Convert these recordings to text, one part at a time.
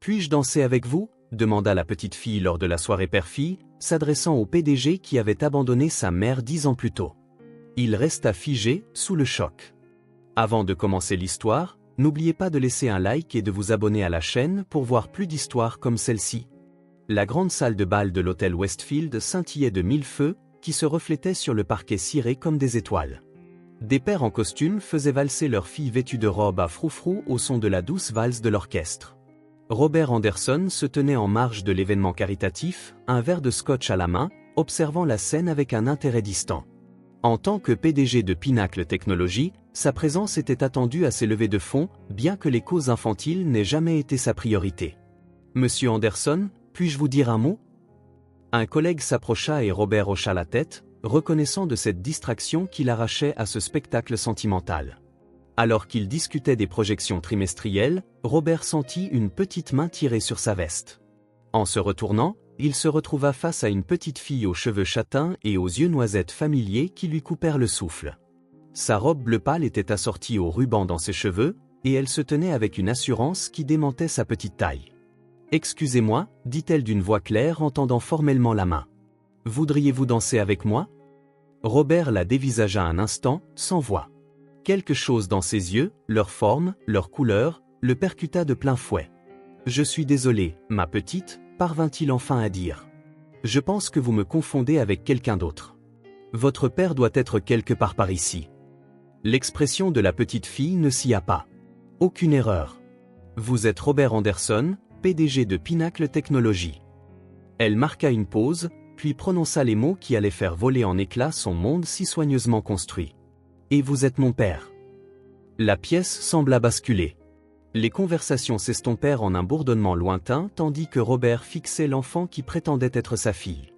Puis-je danser avec vous ? Demanda la petite fille lors de la soirée père-fille, s'adressant au PDG qui avait abandonné sa mère 10 ans plus tôt. Il resta figé, sous le choc. Avant de commencer l'histoire, n'oubliez pas de laisser un like et de vous abonner à la chaîne pour voir plus d'histoires comme celle-ci. La grande salle de bal de l'hôtel Westfield scintillait de 1000 feux, qui se reflétaient sur le parquet ciré comme des étoiles. Des pères en costume faisaient valser leurs filles vêtues de robes à froufrou au son de la douce valse de l'orchestre. Robert Anderson se tenait en marge de l'événement caritatif, un verre de scotch à la main, observant la scène avec un intérêt distant. En tant que PDG de Pinnacle Technologies, sa présence était attendue à ses levées de fonds, bien que les causes infantiles n'aient jamais été sa priorité. « Monsieur Anderson, puis-je vous dire un mot ?» Un collègue s'approcha et Robert hocha la tête, reconnaissant de cette distraction qu'il arrachait à ce spectacle sentimental. Alors qu'il discutait des projections trimestrielles, Robert sentit une petite main tirer sur sa veste. En se retournant, il se retrouva face à une petite fille aux cheveux châtains et aux yeux noisettes familiers qui lui coupèrent le souffle. Sa robe bleu pâle était assortie au ruban dans ses cheveux, et elle se tenait avec une assurance qui démentait sa petite taille. « Excusez-moi, dit-elle d'une voix claire en tendant formellement la main. Voudriez-vous danser avec moi ?» Robert la dévisagea un instant, sans voix. Quelque chose dans ses yeux, leur forme, leur couleur, le percuta de plein fouet. « Je suis désolé, ma petite, parvint-il enfin à dire. Je pense que vous me confondez avec quelqu'un d'autre. Votre père doit être quelque part par ici. » L'expression de la petite fille ne scia pas. Aucune erreur. Vous êtes Robert Anderson, PDG de Pinnacle Technologies. Elle marqua une pause, puis prononça les mots qui allaient faire voler en éclats son monde si soigneusement construit. Et vous êtes mon père. La pièce sembla basculer. Les conversations s'estompèrent en un bourdonnement lointain tandis que Robert fixait l'enfant qui prétendait être sa fille.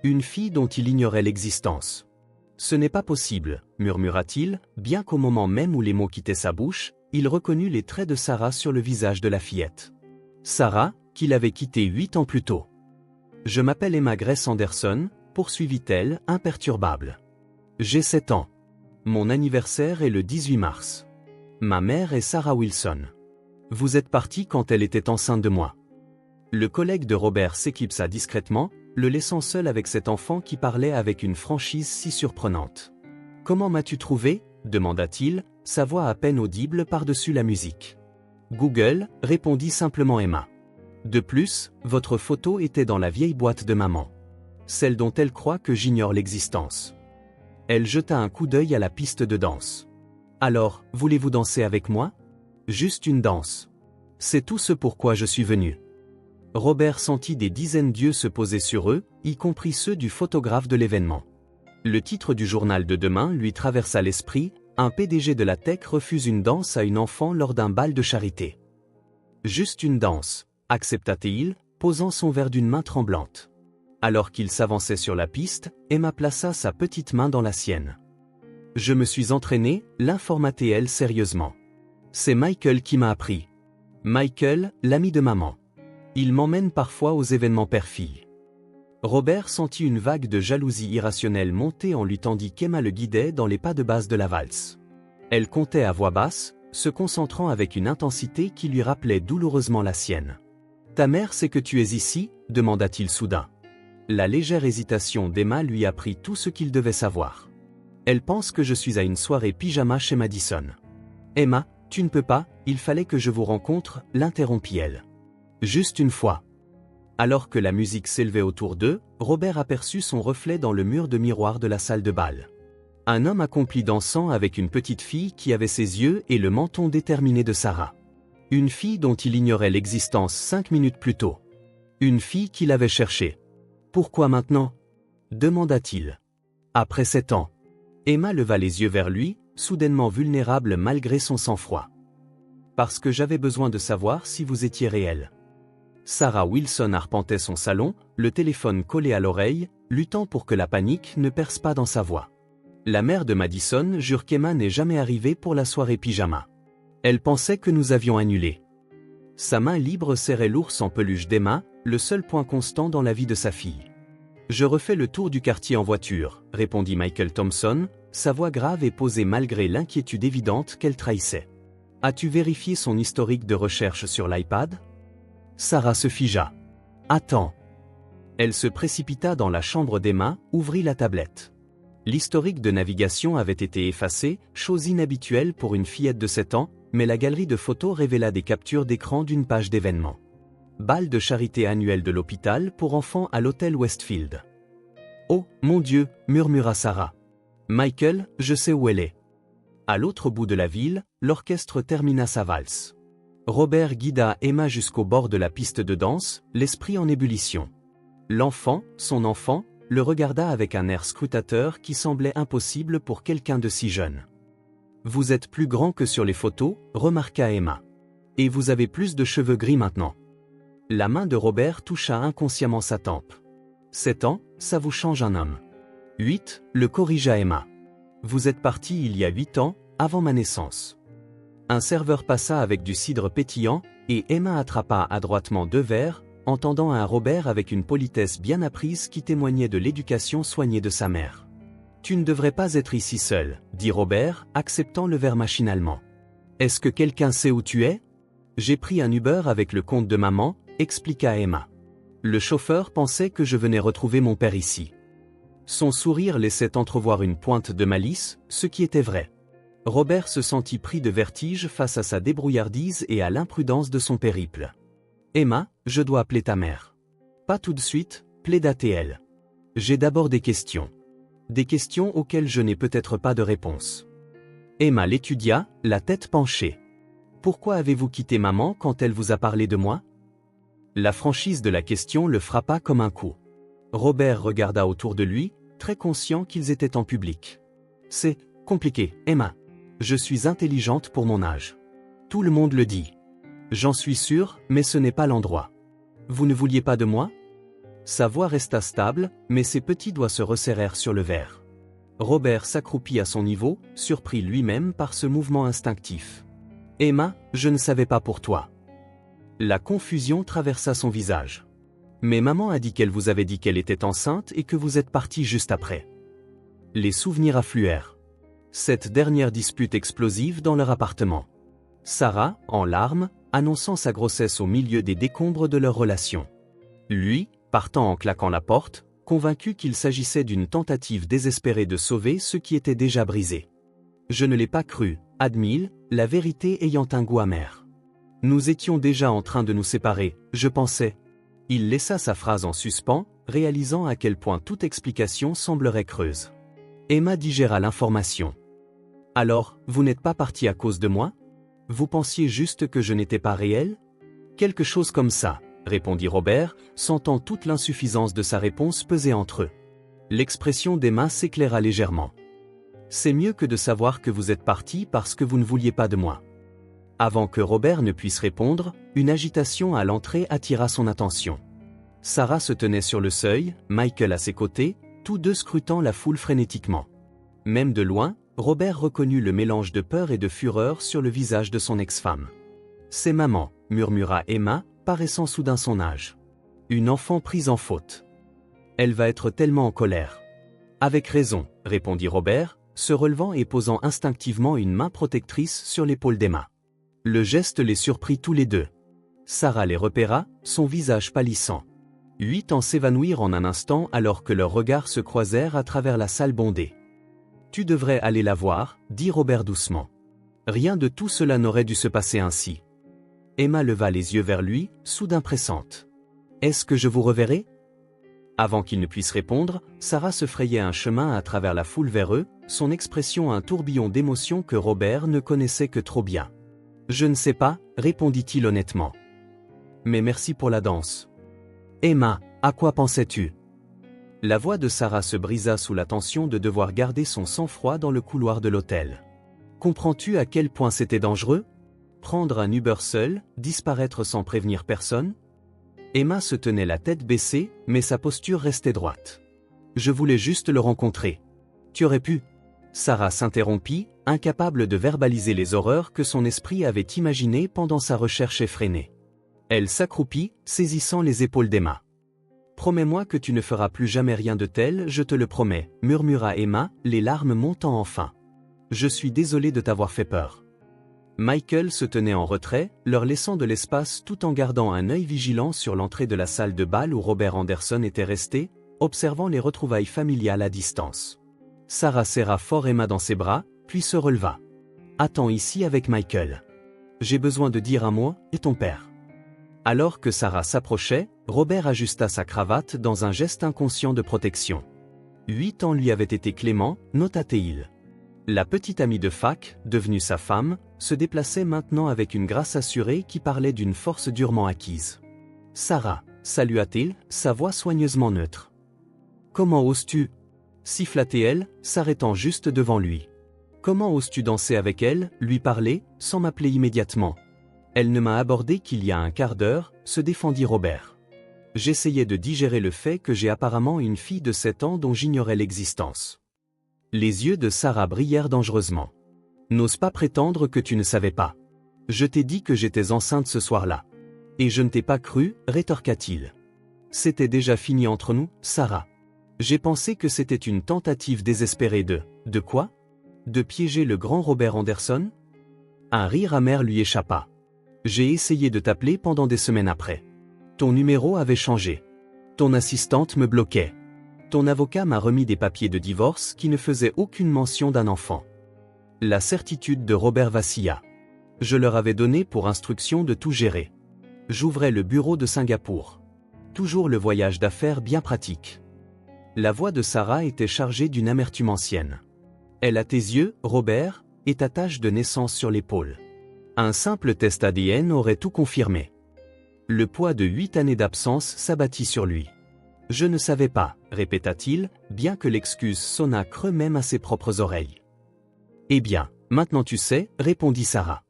Une fille dont il ignorait l'existence. « Ce n'est pas possible, murmura-t-il, bien qu'au moment même où les mots quittaient sa bouche, il reconnut les traits de Sarah sur le visage de la fillette. Sarah, qu'il avait quittée 8 ans plus tôt. « Je m'appelle Emma Grace Anderson, poursuivit-elle, imperturbable. J'ai 7 ans. Mon anniversaire est le 18 mars. Ma mère est Sarah Wilson. Vous êtes partie quand elle était enceinte de moi. » Le collègue de Robert s'éclipsa discrètement, le laissant seul avec cet enfant qui parlait avec une franchise si surprenante. « Comment m'as-tu trouvé ?» demanda-t-il, sa voix à peine audible par-dessus la musique. « Google, répondit simplement Emma. De plus, votre photo était dans la vieille boîte de maman. Celle dont elle croit que j'ignore l'existence. » Elle jeta un coup d'œil à la piste de danse. « Alors, voulez-vous danser avec moi ? Juste une danse. C'est tout ce pourquoi je suis venu. » Robert sentit des dizaines d'yeux se poser sur eux, y compris ceux du photographe de l'événement. Le titre du journal de demain lui traversa l'esprit, « Un PDG de la tech refuse une danse à une enfant lors d'un bal de charité. » Juste une danse, accepta-t-il, posant son verre d'une main tremblante. Alors qu'il s'avançait sur la piste, Emma plaça sa petite main dans la sienne. « Je me suis entraîné, l'informa-t-elle sérieusement. C'est Michael qui m'a appris. Michael, l'ami de maman. Il m'emmène parfois aux événements père-fille. » Robert sentit une vague de jalousie irrationnelle monter en lui tandis qu'Emma le guidait dans les pas de base de la valse. Elle comptait à voix basse, se concentrant avec une intensité qui lui rappelait douloureusement la sienne. « Ta mère sait que tu es ici ?» demanda-t-il soudain. La légère hésitation d'Emma lui apprit tout ce qu'il devait savoir. « Elle pense que je suis à une soirée pyjama chez Madison. »« Emma, tu ne peux pas, il fallait que je vous rencontre, l'interrompit-elle. Juste une fois. » Alors que la musique s'élevait autour d'eux, Robert aperçut son reflet dans le mur de miroir de la salle de bal. Un homme accompli dansant avec une petite fille qui avait ses yeux et le menton déterminé de Sarah. Une fille dont il ignorait l'existence 5 minutes plus tôt. Une fille qu'il avait cherchée. « Pourquoi maintenant ?» demanda-t-il. « Après 7 ans. » Emma leva les yeux vers lui, soudainement vulnérable malgré son sang-froid. « Parce que j'avais besoin de savoir si vous étiez réel. » Sarah Wilson arpentait son salon, le téléphone collé à l'oreille, luttant pour que la panique ne perce pas dans sa voix. La mère de Madison jure qu'Emma n'est jamais arrivée pour la soirée pyjama. Elle pensait que nous avions annulé. Sa main libre serrait l'ours en peluche d'Emma, le seul point constant dans la vie de sa fille. « Je refais le tour du quartier en voiture, » répondit Michael Thompson, sa voix grave et posée malgré l'inquiétude évidente qu'elle trahissait. « As-tu vérifié son historique de recherche sur l'iPad ?» Sarah se figea. Attends. Elle se précipita dans la chambre d'Emma, ouvrit la tablette. L'historique de navigation avait été effacé, chose inhabituelle pour une fillette de 7 ans, mais la galerie de photos révéla des captures d'écran d'une page d'événements. Bal de charité annuel de l'hôpital pour enfants à l'hôtel Westfield. Oh, mon Dieu, murmura Sarah. Michael, je sais où elle est. À l'autre bout de la ville, l'orchestre termina sa valse. Robert guida Emma jusqu'au bord de la piste de danse, l'esprit en ébullition. L'enfant, son enfant, le regarda avec un air scrutateur qui semblait impossible pour quelqu'un de si jeune. Vous êtes plus grand que sur les photos, remarqua Emma. Et vous avez plus de cheveux gris maintenant. La main de Robert toucha inconsciemment sa tempe. 7 ans, ça vous change un homme. 8, le corrigea Emma. Vous êtes parti il y a 8 ans, avant ma naissance. Un serveur passa avec du cidre pétillant, et Emma attrapa adroitement 2 verres, en tendant à Robert avec une politesse bien apprise qui témoignait de l'éducation soignée de sa mère. Tu ne devrais pas être ici seul, dit Robert, acceptant le verre machinalement. Est-ce que quelqu'un sait où tu es? J'ai pris un Uber avec le compte de maman, expliqua Emma. Le chauffeur pensait que je venais retrouver mon père ici. Son sourire laissait entrevoir une pointe de malice, ce qui était vrai. Robert se sentit pris de vertige face à sa débrouillardise et à l'imprudence de son périple. Emma, je dois appeler ta mère. Pas tout de suite, plaida-t-elle. J'ai d'abord des questions. Des questions auxquelles je n'ai peut-être pas de réponse. Emma l'étudia, la tête penchée. Pourquoi avez-vous quitté maman quand elle vous a parlé de moi? La franchise de la question le frappa comme un coup. Robert regarda autour de lui, très conscient qu'ils étaient en public. C'est compliqué, Emma. Je suis intelligente pour mon âge. Tout le monde le dit. J'en suis sûr, mais ce n'est pas l'endroit. Vous ne vouliez pas de moi? Sa voix resta stable, mais ses petits doigts se resserrèrent sur le verre. Robert s'accroupit à son niveau, surpris lui-même par ce mouvement instinctif. Emma, je ne savais pas pour toi. La confusion traversa son visage. Mais maman a dit qu'elle vous avait dit qu'elle était enceinte et que vous êtes parti juste après. Les souvenirs affluèrent. Cette dernière dispute explosive dans leur appartement. Sarah, en larmes, annonçant sa grossesse au milieu des décombres de leur relation. Lui, partant en claquant la porte, convaincu qu'il s'agissait d'une tentative désespérée de sauver ce qui était déjà brisé. Je ne l'ai pas cru, admit-il, la vérité ayant un goût amer. Nous étions déjà en train de nous séparer, je pensais. Il laissa sa phrase en suspens, réalisant à quel point toute explication semblerait creuse. Emma digéra l'information. Alors, vous n'êtes pas parti à cause de moi? Vous pensiez juste que je n'étais pas réel? Quelque chose comme ça, répondit Robert, sentant toute l'insuffisance de sa réponse peser entre eux. L'expression d'Emma s'éclaira légèrement. C'est mieux que de savoir que vous êtes parti parce que vous ne vouliez pas de moi. Avant que Robert ne puisse répondre, une agitation à l'entrée attira son attention. Sarah se tenait sur le seuil, Michael à ses côtés, tous deux scrutant la foule frénétiquement. Même de loin, Robert reconnut le mélange de peur et de fureur sur le visage de son ex-femme. « C'est maman », murmura Emma, paraissant soudain son âge. Une enfant prise en faute. Elle va être tellement en colère. Avec raison, répondit Robert, se relevant et posant instinctivement une main protectrice sur l'épaule d'Emma. Le geste les surprit tous les deux. Sarah les repéra, son visage pâlissant. 8 ans s'évanouirent en un instant alors que leurs regards se croisèrent à travers la salle bondée. « Tu devrais aller la voir, dit Robert doucement. Rien de tout cela n'aurait dû se passer ainsi. » Emma leva les yeux vers lui, soudain pressante. « Est-ce que je vous reverrai ?» Avant qu'il ne puisse répondre, Sarah se frayait un chemin à travers la foule vers eux, son expression un tourbillon d'émotions que Robert ne connaissait que trop bien. « Je ne sais pas, répondit-il honnêtement. Mais merci pour la danse. »« Emma, à quoi pensais-tu » La voix de Sarah se brisa sous la tension de devoir garder son sang-froid dans le couloir de l'hôtel. « Comprends-tu à quel point c'était dangereux ? Prendre un Uber seul, disparaître sans prévenir personne ?» Emma se tenait la tête baissée, mais sa posture restait droite. « Je voulais juste le rencontrer. Tu aurais pu ?» Sarah s'interrompit, incapable de verbaliser les horreurs que son esprit avait imaginées pendant sa recherche effrénée. Elle s'accroupit, saisissant les épaules d'Emma. « Promets-moi que tu ne feras plus jamais rien de tel, je te le promets, » murmura Emma, les larmes montant enfin. « Je suis désolée de t'avoir fait peur. » Michael se tenait en retrait, leur laissant de l'espace tout en gardant un œil vigilant sur l'entrée de la salle de bal où Robert Anderson était resté, observant les retrouvailles familiales à distance. Sarah serra fort Emma dans ses bras, puis se releva. « Attends ici avec Michael. J'ai besoin de dire un mot, et ton père. » Alors que Sarah s'approchait, Robert ajusta sa cravate dans un geste inconscient de protection. 8 ans lui avaient été cléments, nota-t-il. La petite amie de fac, devenue sa femme, se déplaçait maintenant avec une grâce assurée qui parlait d'une force durement acquise. « Sarah, salua-t-il, sa voix soigneusement neutre. « Comment oses-tu » siffla-t-elle, s'arrêtant juste devant lui. « Comment oses-tu danser avec elle, lui parler, sans m'appeler immédiatement ?» Elle ne m'a abordé qu'il y a un quart d'heure, se défendit Robert. J'essayais de digérer le fait que j'ai apparemment une fille de 7 ans dont j'ignorais l'existence. Les yeux de Sarah brillèrent dangereusement. « N'ose pas prétendre que tu ne savais pas. Je t'ai dit que j'étais enceinte ce soir-là. Et je ne t'ai pas cru, rétorqua-t-il. C'était déjà fini entre nous, Sarah. J'ai pensé que c'était une tentative désespérée de quoi? De piéger le grand Robert Anderson? » Un rire amer lui échappa. « J'ai essayé de t'appeler pendant des semaines après. Ton numéro avait changé. Ton assistante me bloquait. Ton avocat m'a remis des papiers de divorce qui ne faisaient aucune mention d'un enfant. » La certitude de Robert vacilla. Je leur avais donné pour instruction de tout gérer. J'ouvrais le bureau de Singapour. Toujours le voyage d'affaires bien pratique. La voix de Sarah était chargée d'une amertume ancienne. Elle a tes yeux, Robert, et ta tache de naissance sur l'épaule. Un simple test ADN aurait tout confirmé. Le poids de 8 années d'absence s'abattit sur lui. Je ne savais pas, répéta-t-il, bien que l'excuse sonna creux même à ses propres oreilles. Eh bien, maintenant tu sais, répondit Sarah.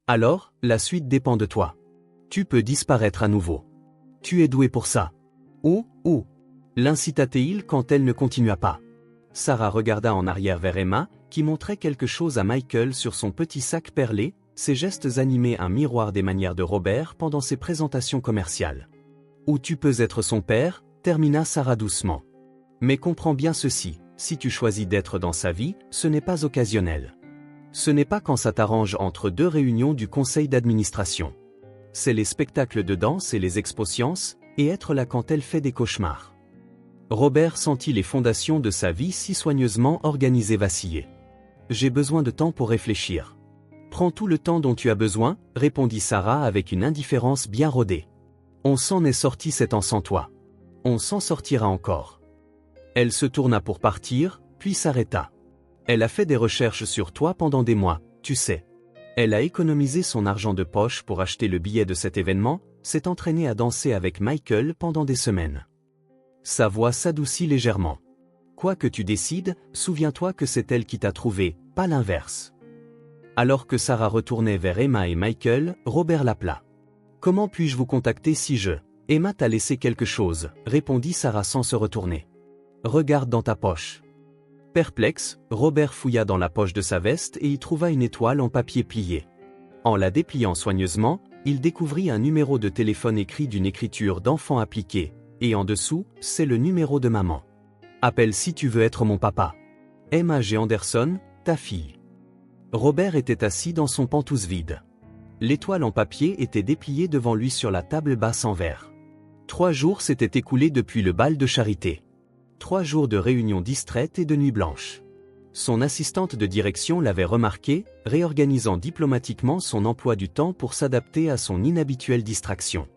Alors, la suite dépend de toi. Tu peux disparaître à nouveau. Tu es doué pour ça. Ou, l'incita-t-il quand elle ne continua pas. Sarah regarda en arrière vers Emma, qui montrait quelque chose à Michael sur son petit sac perlé, ses gestes animaient un miroir des manières de Robert pendant ses présentations commerciales. Ou tu peux être son père, termina Sarah doucement. Mais comprends bien ceci, si tu choisis d'être dans sa vie, ce n'est pas occasionnel. Ce n'est pas quand ça t'arrange entre 2 réunions du conseil d'administration. C'est les spectacles de danse et les expos-sciences, et être là quand elle fait des cauchemars. Robert sentit les fondations de sa vie si soigneusement organisées vaciller. J'ai besoin de temps pour réfléchir. Prends tout le temps dont tu as besoin, répondit Sarah avec une indifférence bien rodée. On s'en est sorti 7 ans sans toi. On s'en sortira encore. Elle se tourna pour partir, puis s'arrêta. Elle a fait des recherches sur toi pendant des mois, tu sais. Elle a économisé son argent de poche pour acheter le billet de cet événement, s'est entraînée à danser avec Michael pendant des semaines. Sa voix s'adoucit légèrement. Quoi que tu décides, souviens-toi que c'est elle qui t'a trouvé, pas l'inverse. Alors que Sarah retournait vers Emma et Michael, Robert l'appela. Comment puis-je vous contacter si je... Emma t'a laissé quelque chose, répondit Sarah sans se retourner. Regarde dans ta poche. Perplexe, Robert fouilla dans la poche de sa veste et y trouva une étoile en papier plié. En la dépliant soigneusement, il découvrit un numéro de téléphone écrit d'une écriture d'enfant appliquée, et en dessous, c'est le numéro de maman. Appelle si tu veux être mon papa. Emma G. Anderson, ta fille. Robert était assis dans son pantouse vide. L'étoile en papier était dépliée devant lui sur la table basse en verre. 3 jours s'étaient écoulés depuis le bal de charité. 3 jours de réunions distraites et de nuits blanches. Son assistante de direction l'avait remarqué, réorganisant diplomatiquement son emploi du temps pour s'adapter à son inhabituelle distraction.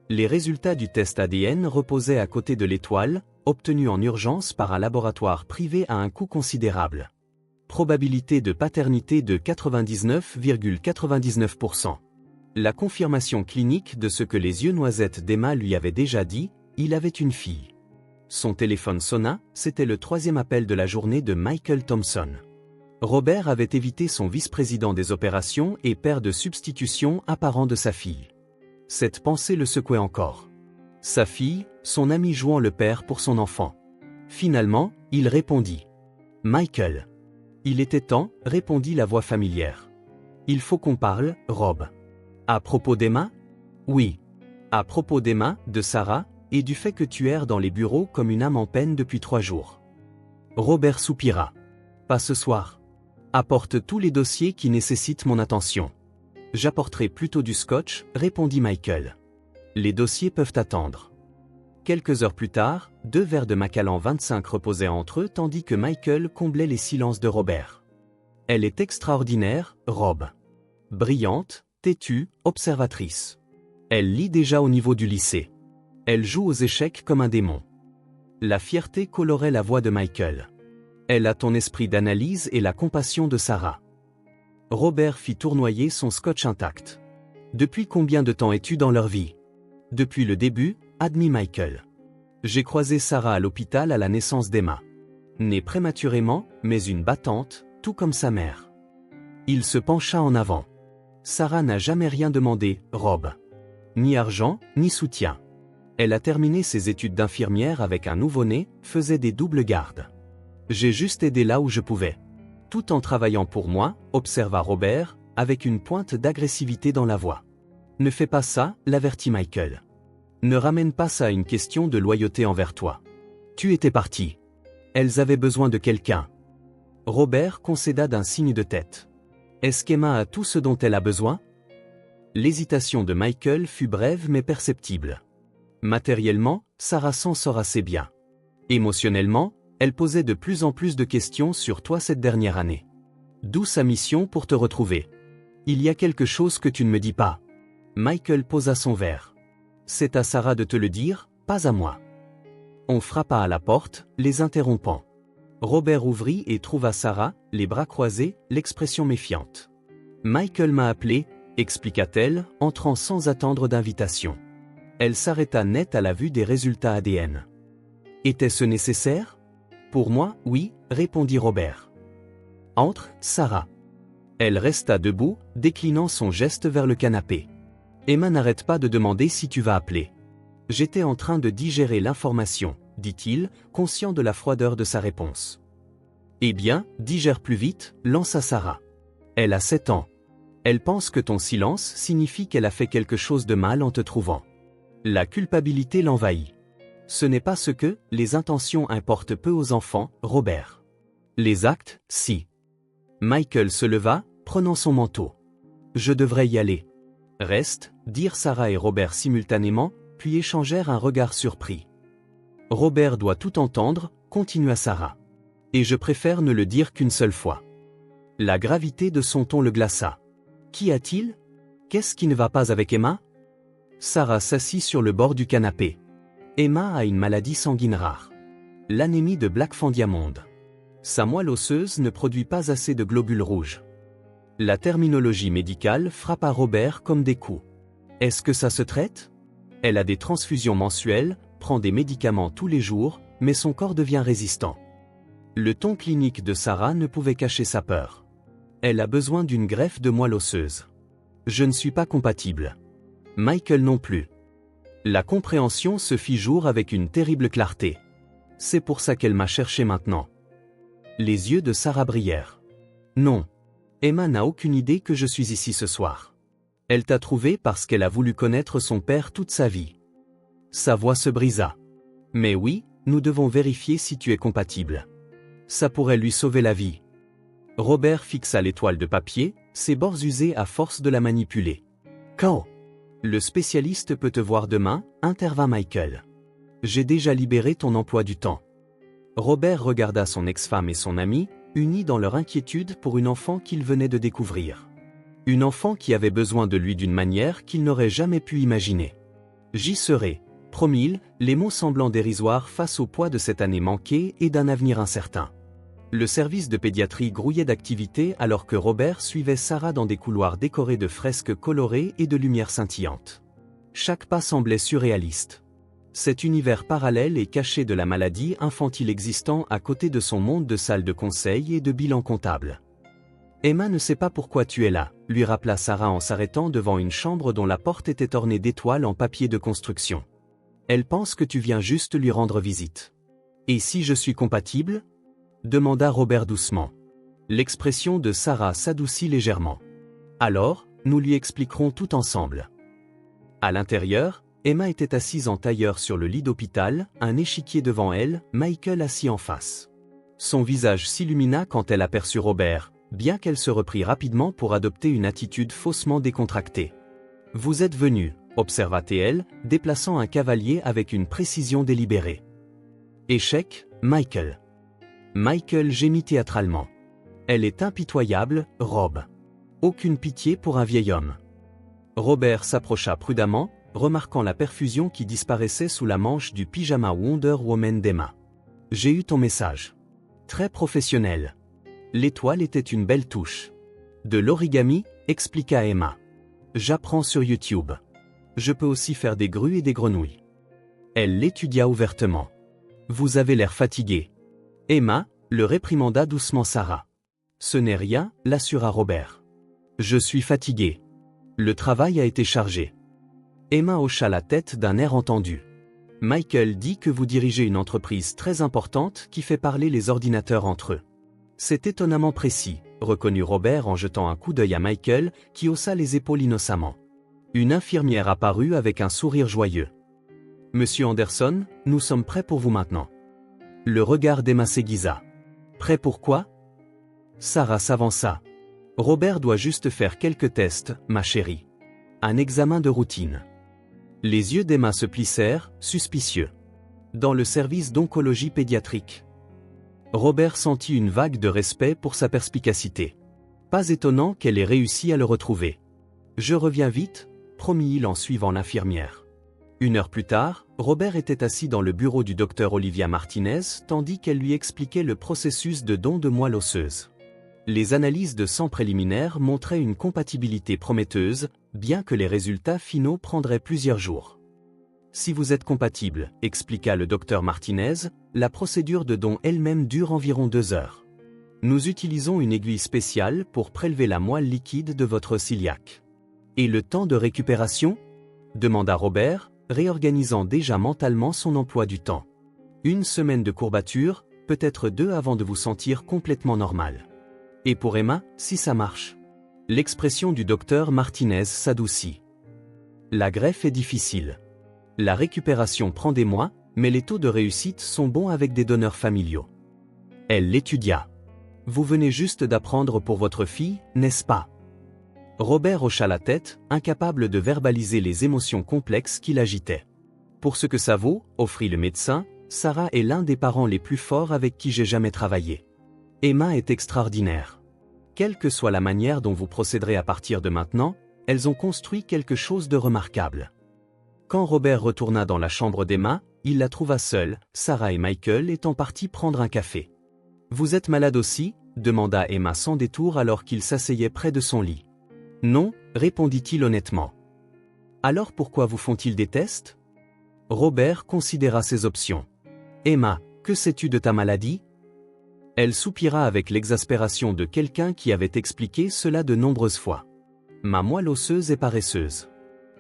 Les résultats du test ADN reposaient à côté de l'étoile, obtenus en urgence par un laboratoire privé à un coût considérable. Probabilité de paternité de 99,99%. La confirmation clinique de ce que les yeux noisettes d'Emma lui avaient déjà dit, il avait une fille. Son téléphone sonna, c'était le 3e appel de la journée de Michael Thompson. Robert avait évité son vice-président des opérations et père de substitution apparent de sa fille. Cette pensée le secouait encore. Sa fille, son ami jouant le père pour son enfant. Finalement, il répondit. « Michael. » « Il était temps, répondit la voix familière. « Il faut qu'on parle, Rob. »« À propos d'Emma ?»« Oui. »« À propos d'Emma, de Sarah, et du fait que tu erres dans les bureaux comme une âme en peine depuis 3 jours. » Robert soupira. « Pas ce soir. Apporte tous les dossiers qui nécessitent mon attention. J'apporterai plutôt du scotch, répondit Michael. Les dossiers peuvent attendre. Quelques heures plus tard, 2 verres de Macallan 25 reposaient entre eux tandis que Michael comblait les silences de Robert. Elle est extraordinaire, Rob. Brillante, têtue, observatrice. Elle lit déjà au niveau du lycée. Elle joue aux échecs comme un démon. La fierté colorait la voix de Michael. Elle a ton esprit d'analyse et la compassion de Sarah. Robert fit tournoyer son scotch intact. Depuis combien de temps es-tu dans leur vie? Depuis le début, admit Michael. J'ai croisé Sarah à l'hôpital à la naissance d'Emma. Née prématurément, mais une battante, tout comme sa mère. Il se pencha en avant. Sarah n'a jamais rien demandé, Rob. Ni argent, ni soutien. Elle a terminé ses études d'infirmière avec un nouveau-né, faisait des doubles gardes. J'ai juste aidé là où je pouvais. Tout en travaillant pour moi, observa Robert, avec une pointe d'agressivité dans la voix. Ne fais pas ça, l'avertit Michael. Ne ramène pas ça à une question de loyauté envers toi. Tu étais parti. Elles avaient besoin de quelqu'un. Robert concéda d'un signe de tête. Est-ce qu'Emma a tout ce dont elle a besoin? L'hésitation de Michael fut brève mais perceptible. Matériellement, Sarah s'en sort assez bien. Émotionnellement, elle posait de plus en plus de questions sur toi cette dernière année. D'où sa mission pour te retrouver. Il y a quelque chose que tu ne me dis pas. Michael posa son verre. C'est à Sarah de te le dire, pas à moi. On frappa à la porte, les interrompant. Robert ouvrit et trouva Sarah, les bras croisés, l'expression méfiante. Michael m'a appelé, expliqua-t-elle, entrant sans attendre d'invitation. Elle s'arrêta net à la vue des résultats ADN. Était-ce nécessaire? Pour moi, oui, répondit Robert. Entre, Sarah. Elle resta debout, déclinant son geste vers le canapé. Emma n'arrête pas de demander si tu vas appeler. J'étais en train de digérer l'information, dit-il, conscient de la froideur de sa réponse. Eh bien, digère plus vite, lança Sarah. Elle a 7 ans. Elle pense que ton silence signifie qu'elle a fait quelque chose de mal en te trouvant. La culpabilité l'envahit. Ce n'est pas ce que, les intentions importent peu aux enfants, Robert. Les actes, si. Michael se leva, prenant son manteau. Je devrais y aller. Reste, dirent Sarah et Robert simultanément, puis échangèrent un regard surpris. Robert doit tout entendre, continua Sarah. Et je préfère ne le dire qu'une seule fois. La gravité de son ton le glaça. Qu'y a-t-il? Qu'est-ce qui ne va pas avec Emma? Sarah s'assit sur le bord du canapé. Emma a une maladie sanguine rare. L'anémie de Blackfan-Diamond. Sa moelle osseuse ne produit pas assez de globules rouges. La terminologie médicale frappa Robert comme des coups. Est-ce que ça se traite? Elle a des transfusions mensuelles, prend des médicaments tous les jours, mais son corps devient résistant. Le ton clinique de Sarah ne pouvait cacher sa peur. Elle a besoin d'une greffe de moelle osseuse. Je ne suis pas compatible. Michael non plus. La compréhension se fit jour avec une terrible clarté. C'est pour ça qu'elle m'a cherché maintenant. Les yeux de Sarah brillèrent. Non. Emma n'a aucune idée que je suis ici ce soir. Elle t'a trouvé parce qu'elle a voulu connaître son père toute sa vie. Sa voix se brisa. Mais oui, nous devons vérifier si tu es compatible. Ça pourrait lui sauver la vie. Robert fixa l'étoile de papier, ses bords usés à force de la manipuler. Quand? Le spécialiste peut te voir demain, intervint Michael. J'ai déjà libéré ton emploi du temps. Robert regarda son ex-femme et son ami, unis dans leur inquiétude pour une enfant qu'il venait de découvrir. Une enfant qui avait besoin de lui d'une manière qu'il n'aurait jamais pu imaginer. J'y serai, promit-il, les mots semblant dérisoires face au poids de cette année manquée et d'un avenir incertain. Le service de pédiatrie grouillait d'activité alors que Robert suivait Sarah dans des couloirs décorés de fresques colorées et de lumières scintillantes. Chaque pas semblait surréaliste. Cet univers parallèle et caché de la maladie infantile existant à côté de son monde de salles de conseil et de bilan comptable. Emma ne sait pas pourquoi tu es là, lui rappela Sarah en s'arrêtant devant une chambre dont la porte était ornée d'étoiles en papier de construction. Elle pense que tu viens juste lui rendre visite. Et si je suis compatible? Demanda Robert doucement. L'expression de Sarah s'adoucit légèrement. Alors, nous lui expliquerons tout ensemble. À l'intérieur, Emma était assise en tailleur sur le lit d'hôpital, un échiquier devant elle, Michael assis en face. Son visage s'illumina quand elle aperçut Robert, bien qu'elle se reprit rapidement pour adopter une attitude faussement décontractée. Vous êtes venu, observa-t-elle, déplaçant un cavalier avec une précision délibérée. Échec, Michael. Michael gémit théâtralement. Elle est impitoyable, Rob. Aucune pitié pour un vieil homme. Robert s'approcha prudemment, remarquant la perfusion qui disparaissait sous la manche du pyjama Wonder Woman d'Emma. J'ai eu ton message. Très professionnel. L'étoile était une belle touche. De l'origami, expliqua Emma. J'apprends sur YouTube. Je peux aussi faire des grues et des grenouilles. Elle l'étudia ouvertement. Vous avez l'air fatigué. Emma, le réprimanda doucement Sarah. Ce n'est rien, l'assura Robert. Je suis fatigué. Le travail a été chargé. Emma hocha la tête d'un air entendu. Michael dit que vous dirigez une entreprise très importante qui fait parler les ordinateurs entre eux. C'est étonnamment précis, reconnut Robert en jetant un coup d'œil à Michael, qui haussa les épaules innocemment. Une infirmière apparut avec un sourire joyeux. Monsieur Anderson, nous sommes prêts pour vous maintenant. Le regard d'Emma s'aiguisa. Prêt pour quoi? Sarah s'avança. Robert doit juste faire quelques tests, ma chérie. Un examen de routine. Les yeux d'Emma se plissèrent, suspicieux. Dans le service d'oncologie pédiatrique. Robert sentit une vague de respect pour sa perspicacité. Pas étonnant qu'elle ait réussi à le retrouver. Je reviens vite, promit-il en suivant l'infirmière. 1 heure plus tard, Robert était assis dans le bureau du docteur Olivia Martinez tandis qu'elle lui expliquait le processus de don de moelle osseuse. Les analyses de sang préliminaires montraient une compatibilité prometteuse, bien que les résultats finaux prendraient plusieurs jours. Si vous êtes compatible, expliqua le docteur Martinez, la procédure de don elle-même dure environ 2 heures. Nous utilisons une aiguille spéciale pour prélever la moelle liquide de votre cœliaque. Et le temps de récupération? Demanda Robert, réorganisant déjà mentalement son emploi du temps. 1 semaine de courbature, peut-être 2 avant de vous sentir complètement normal. Et pour Emma, si ça marche. L'expression du docteur Martinez s'adoucit. La greffe est difficile. La récupération prend des mois, mais les taux de réussite sont bons avec des donneurs familiaux. Elle l'étudia. Vous venez juste d'apprendre pour votre fille, n'est-ce pas? Robert hocha la tête, incapable de verbaliser les émotions complexes qui l'agitaient. Pour ce que ça vaut, offrit le médecin, Sarah est l'un des parents les plus forts avec qui j'ai jamais travaillé. Emma est extraordinaire. Quelle que soit la manière dont vous procéderez à partir de maintenant, elles ont construit quelque chose de remarquable. Quand Robert retourna dans la chambre d'Emma, il la trouva seule, Sarah et Michael étant partis prendre un café. « Vous êtes malade aussi ?» demanda Emma sans détour alors qu'il s'asseyait près de son lit. « Non, répondit-il honnêtement. »« Alors pourquoi vous font-ils des tests ?» Robert considéra ses options. « Emma, que sais-tu de ta maladie ?» Elle soupira avec l'exaspération de quelqu'un qui avait expliqué cela de nombreuses fois. « Ma moelle osseuse est paresseuse.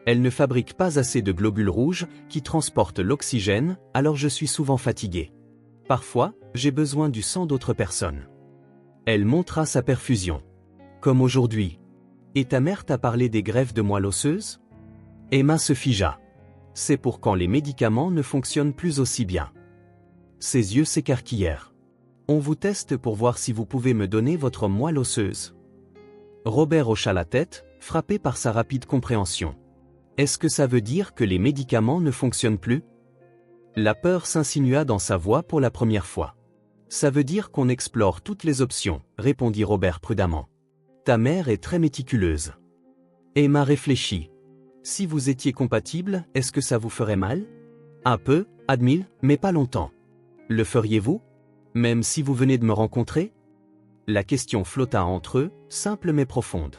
Elle ne fabrique pas assez de globules rouges qui transportent l'oxygène, alors je suis souvent fatiguée. Parfois, j'ai besoin du sang d'autres personnes. » Elle montra sa perfusion. « Comme aujourd'hui. Et ta mère t'a parlé des greffes de moelle osseuse ?» Emma se figea. « C'est pour quand les médicaments ne fonctionnent plus aussi bien. » Ses yeux s'écarquillèrent. On vous teste pour voir si vous pouvez me donner votre moelle osseuse. Robert hocha la tête, frappé par sa rapide compréhension. Est-ce que ça veut dire que les médicaments ne fonctionnent plus? La peur s'insinua dans sa voix pour la première fois. Ça veut dire qu'on explore toutes les options, répondit Robert prudemment. Ta mère est très méticuleuse. Emma réfléchit. Si vous étiez compatible, est-ce que ça vous ferait mal? Un peu, admit, mais pas longtemps. Le feriez-vous? Même si vous venez de me rencontrer? La question flotta entre eux, simple mais profonde.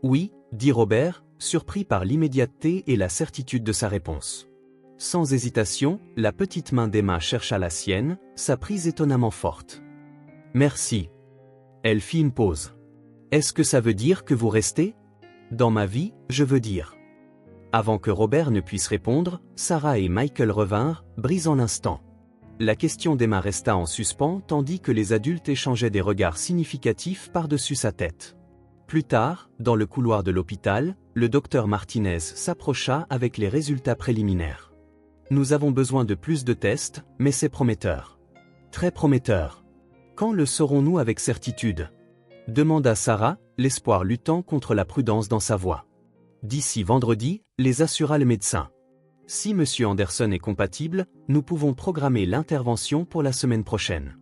Oui, dit Robert, surpris par l'immédiateté et la certitude de sa réponse. Sans hésitation, la petite main d'Emma chercha la sienne, sa prise étonnamment forte. Merci. Elle fit une pause. Est-ce que ça veut dire que vous restez? Dans ma vie, je veux dire. Avant que Robert ne puisse répondre, Sarah et Michael revinrent, brisant l'instant. La question d'Emma resta en suspens tandis que les adultes échangeaient des regards significatifs par-dessus sa tête. Plus tard, dans le couloir de l'hôpital, le docteur Martinez s'approcha avec les résultats préliminaires. Nous avons besoin de plus de tests, mais c'est prometteur. Très prometteur. Quand le saurons-nous avec certitude? demanda Sarah, l'espoir luttant contre la prudence dans sa voix. D'ici vendredi, les assura le médecin. Si M. Anderson est compatible, nous pouvons programmer l'intervention pour la semaine prochaine.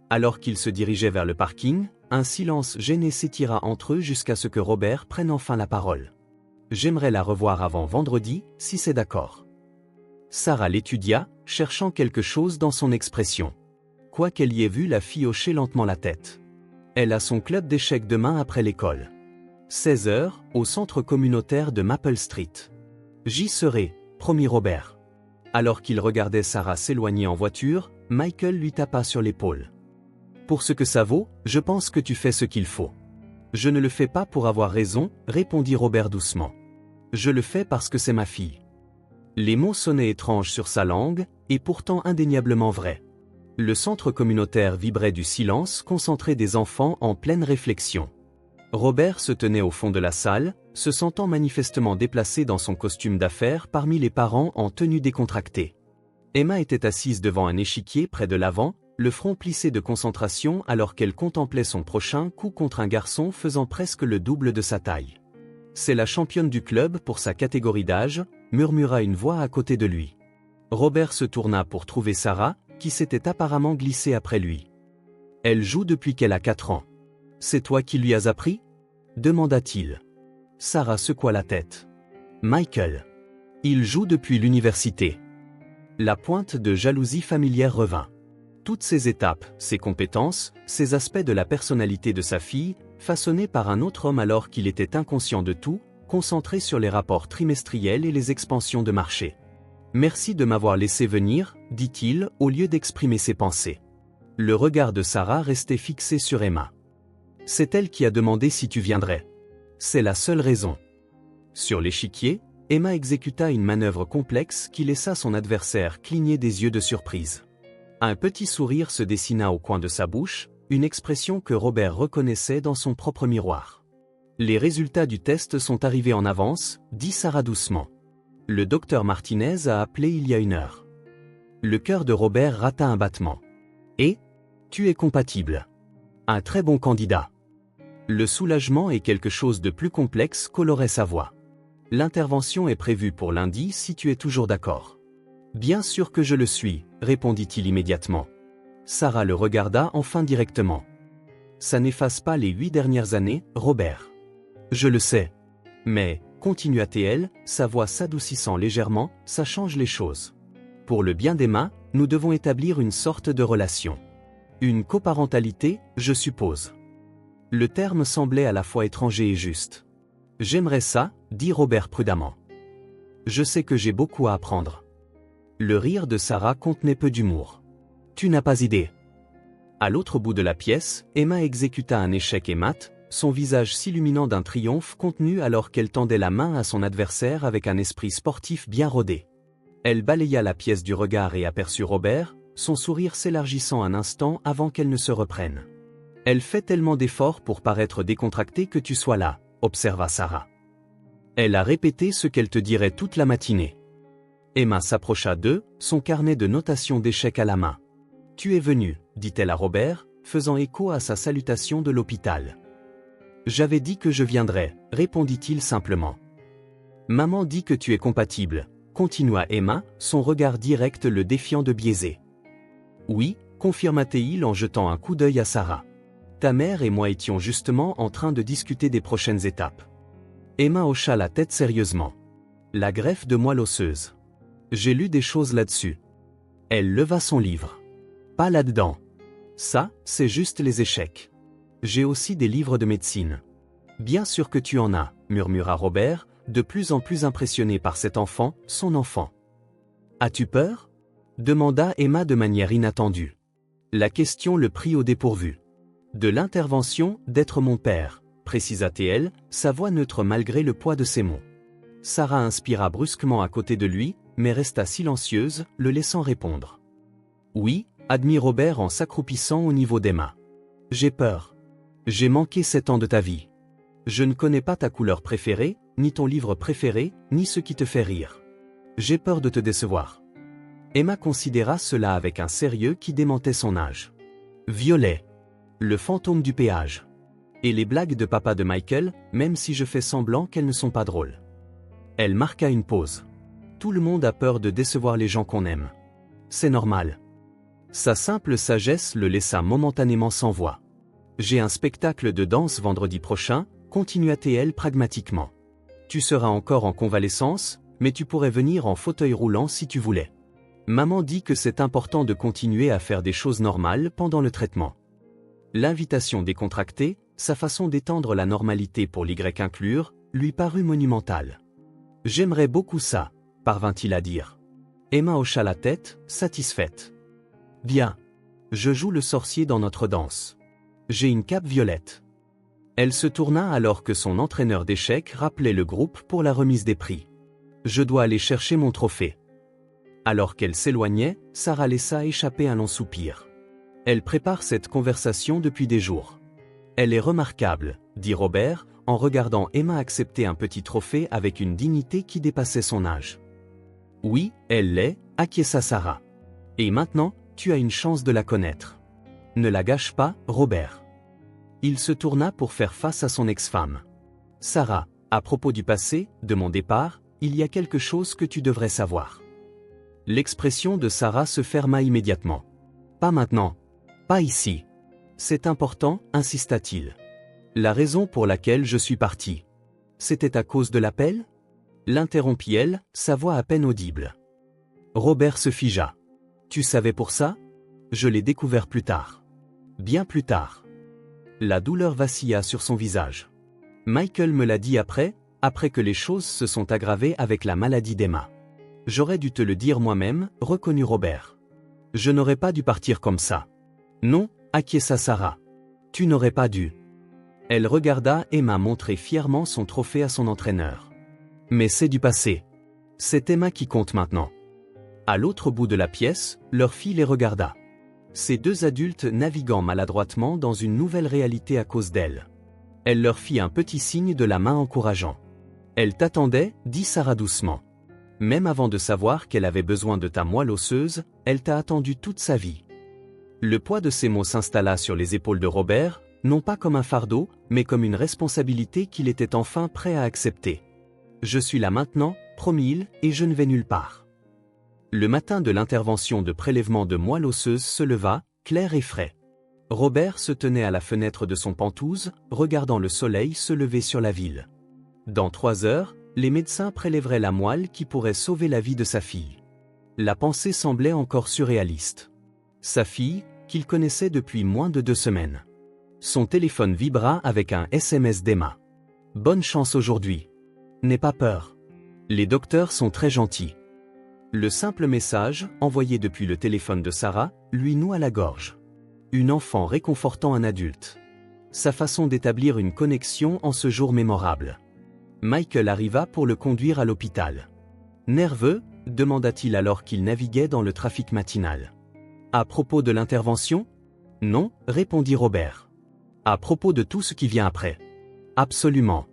Alors qu'ils se dirigeaient vers le parking, un silence gêné s'étira entre eux jusqu'à ce que Robert prenne enfin la parole. J'aimerais la revoir avant vendredi, si c'est d'accord. Sarah l'étudia, cherchant quelque chose dans son expression. Quoi qu'elle y ait vu, la fille hochait lentement la tête. Elle a son club d'échecs demain après l'école. 16h, au centre communautaire de Maple Street. J'y serai, promit Robert. Alors qu'il regardait Sarah s'éloigner en voiture, Michael lui tapa sur l'épaule. Pour ce que ça vaut, je pense que tu fais ce qu'il faut. Je ne le fais pas pour avoir raison, répondit Robert doucement. Je le fais parce que c'est ma fille. Les mots sonnaient étranges sur sa langue, et pourtant indéniablement vrais. Le centre communautaire vibrait du silence concentré des enfants en pleine réflexion. Robert se tenait au fond de la salle, se sentant manifestement déplacé dans son costume d'affaires parmi les parents en tenue décontractée. Emma était assise devant un échiquier près de l'avant, le front plissé de concentration alors qu'elle contemplait son prochain coup contre un garçon faisant presque le double de sa taille. C'est la championne du club pour sa catégorie d'âge, murmura une voix à côté de lui. Robert se tourna pour trouver Sarah, qui s'était apparemment glissée après lui. Elle joue depuis qu'elle a 4 ans. C'est toi qui lui as appris ? Demanda-t-il. Sarah secoua la tête. Michael. Il joue depuis l'université. La pointe de jalousie familière revint. Toutes ces étapes, ces compétences, ces aspects de la personnalité de sa fille, façonnés par un autre homme alors qu'il était inconscient de tout, concentré sur les rapports trimestriels et les expansions de marché. Merci de m'avoir laissé venir, dit-il, au lieu d'exprimer ses pensées. Le regard de Sarah restait fixé sur Emma. C'est elle qui a demandé si tu viendrais. C'est la seule raison. Sur l'échiquier, Emma exécuta une manœuvre complexe qui laissa son adversaire cligner des yeux de surprise. Un petit sourire se dessina au coin de sa bouche, une expression que Robert reconnaissait dans son propre miroir. Les résultats du test sont arrivés en avance, dit Sarah doucement. Le docteur Martinez a appelé il y a 1 heure. Le cœur de Robert rata un battement. Et ? Tu es compatible. Un très bon candidat. Le soulagement et quelque chose de plus complexe colorait sa voix. L'intervention est prévue pour lundi si tu es toujours d'accord. Bien sûr que je le suis, répondit-il immédiatement. Sarah le regarda enfin directement. Ça n'efface pas les 8 dernières années, Robert. Je le sais. Mais, continua-t-elle, sa voix s'adoucissant légèrement, ça change les choses. Pour le bien d'Emma, nous devons établir une sorte de relation. Une coparentalité, je suppose. Le terme semblait à la fois étranger et juste. J'aimerais ça, dit Robert prudemment. Je sais que j'ai beaucoup à apprendre. Le rire de Sarah contenait peu d'humour. Tu n'as pas idée. À l'autre bout de la pièce, Emma exécuta un échec et mat, son visage s'illuminant d'un triomphe contenu alors qu'elle tendait la main à son adversaire avec un esprit sportif bien rodé. Elle balaya la pièce du regard et aperçut Robert, son sourire s'élargissant un instant avant qu'elle ne se reprenne. Elle fait tellement d'efforts pour paraître décontractée que tu sois là, observa Sarah. Elle a répété ce qu'elle te dirait toute la matinée. Emma s'approcha d'eux, son carnet de notation d'échecs à la main. Tu es venu, dit-elle à Robert, faisant écho à sa salutation de l'hôpital. J'avais dit que je viendrais, répondit-il simplement. Maman dit que tu es compatible, continua Emma, son regard direct le défiant de biaiser. Oui, confirma-t-il en jetant un coup d'œil à Sarah. Ta mère et moi étions justement en train de discuter des prochaines étapes. Emma hocha la tête sérieusement. La greffe de moelle osseuse. J'ai lu des choses là-dessus. Elle leva son livre. Pas là-dedans. Ça, c'est juste les échecs. J'ai aussi des livres de médecine. Bien sûr que tu en as, murmura Robert, de plus en plus impressionné par cet enfant, son enfant. As-tu peur ? Demanda Emma de manière inattendue. La question le prit au dépourvu. De l'intervention, d'être mon père, précisa-t-elle, sa voix neutre malgré le poids de ses mots. Sarah inspira brusquement à côté de lui, mais resta silencieuse, le laissant répondre. Oui, admit Robert en s'accroupissant au niveau d'Emma. J'ai peur. J'ai manqué 7 ans de ta vie. Je ne connais pas ta couleur préférée, ni ton livre préféré, ni ce qui te fait rire. J'ai peur de te décevoir. Emma considéra cela avec un sérieux qui démentait son âge. Violet. Le fantôme du péage. Et les blagues de papa de Michael, même si je fais semblant qu'elles ne sont pas drôles. Elle marqua une pause. Tout le monde a peur de décevoir les gens qu'on aime. C'est normal. Sa simple sagesse le laissa momentanément sans voix. J'ai un spectacle de danse vendredi prochain, continua-t-elle pragmatiquement. Tu seras encore en convalescence, mais tu pourrais venir en fauteuil roulant si tu voulais. Maman dit que c'est important de continuer à faire des choses normales pendant le traitement. L'invitation décontractée, sa façon d'étendre la normalité pour l'Y inclure, lui parut monumentale. J'aimerais beaucoup ça, parvint-il à dire. Emma hocha la tête, satisfaite. Bien. Je joue le sorcier dans notre danse. J'ai une cape violette. Elle se tourna alors que son entraîneur d'échecs rappelait le groupe pour la remise des prix. Je dois aller chercher mon trophée. Alors qu'elle s'éloignait, Sarah laissa échapper un long soupir. Elle prépare cette conversation depuis des jours. Elle est remarquable, dit Robert, en regardant Emma accepter un petit trophée avec une dignité qui dépassait son âge. Oui, elle l'est, acquiesça Sarah. Et maintenant, tu as une chance de la connaître. Ne la gâche pas, Robert. Il se tourna pour faire face à son ex-femme. Sarah, à propos du passé, de mon départ, il y a quelque chose que tu devrais savoir. L'expression de Sarah se ferma immédiatement. Pas maintenant. Pas ici. C'est important, insista-t-il. La raison pour laquelle je suis parti. C'était à cause de l'appel ? L'interrompit-elle, sa voix à peine audible. Robert se figea. Tu savais pour ça ? Je l'ai découvert plus tard. Bien plus tard. La douleur vacilla sur son visage. Michael me l'a dit après que les choses se sont aggravées avec la maladie d'Emma. J'aurais dû te le dire moi-même, reconnut Robert. Je n'aurais pas dû partir comme ça. Non, acquiesça Sarah. Tu n'aurais pas dû. Elle regarda Emma montrer fièrement son trophée à son entraîneur. Mais c'est du passé. C'est Emma qui compte maintenant. À l'autre bout de la pièce, leur fille les regarda. Ces deux adultes naviguant maladroitement dans une nouvelle réalité à cause d'elle. Elle leur fit un petit signe de la main encourageant. Elle t'attendait, dit Sarah doucement. Même avant de savoir qu'elle avait besoin de ta moelle osseuse, elle t'a attendu toute sa vie. Le poids de ces mots s'installa sur les épaules de Robert, non pas comme un fardeau, mais comme une responsabilité qu'il était enfin prêt à accepter. Je suis là maintenant, promit-il, et je ne vais nulle part. Le matin de l'intervention de prélèvement de moelle osseuse se leva, clair et frais. Robert se tenait à la fenêtre de son pentouse, regardant le soleil se lever sur la ville. Dans 3 heures, les médecins prélèveraient la moelle qui pourrait sauver la vie de sa fille. La pensée semblait encore surréaliste. Sa fille, qu'il connaissait depuis moins de 2 semaines. Son téléphone vibra avec un SMS d'Emma. Bonne chance aujourd'hui. N'aie pas peur. Les docteurs sont très gentils. Le simple message, envoyé depuis le téléphone de Sarah, lui noua la gorge. Une enfant réconfortant un adulte. Sa façon d'établir une connexion en ce jour mémorable. Michael arriva pour le conduire à l'hôpital. Nerveux, demanda-t-il alors qu'il naviguait dans le trafic matinal. À propos de l'intervention ? Non, répondit Robert. À propos de tout ce qui vient après. Absolument.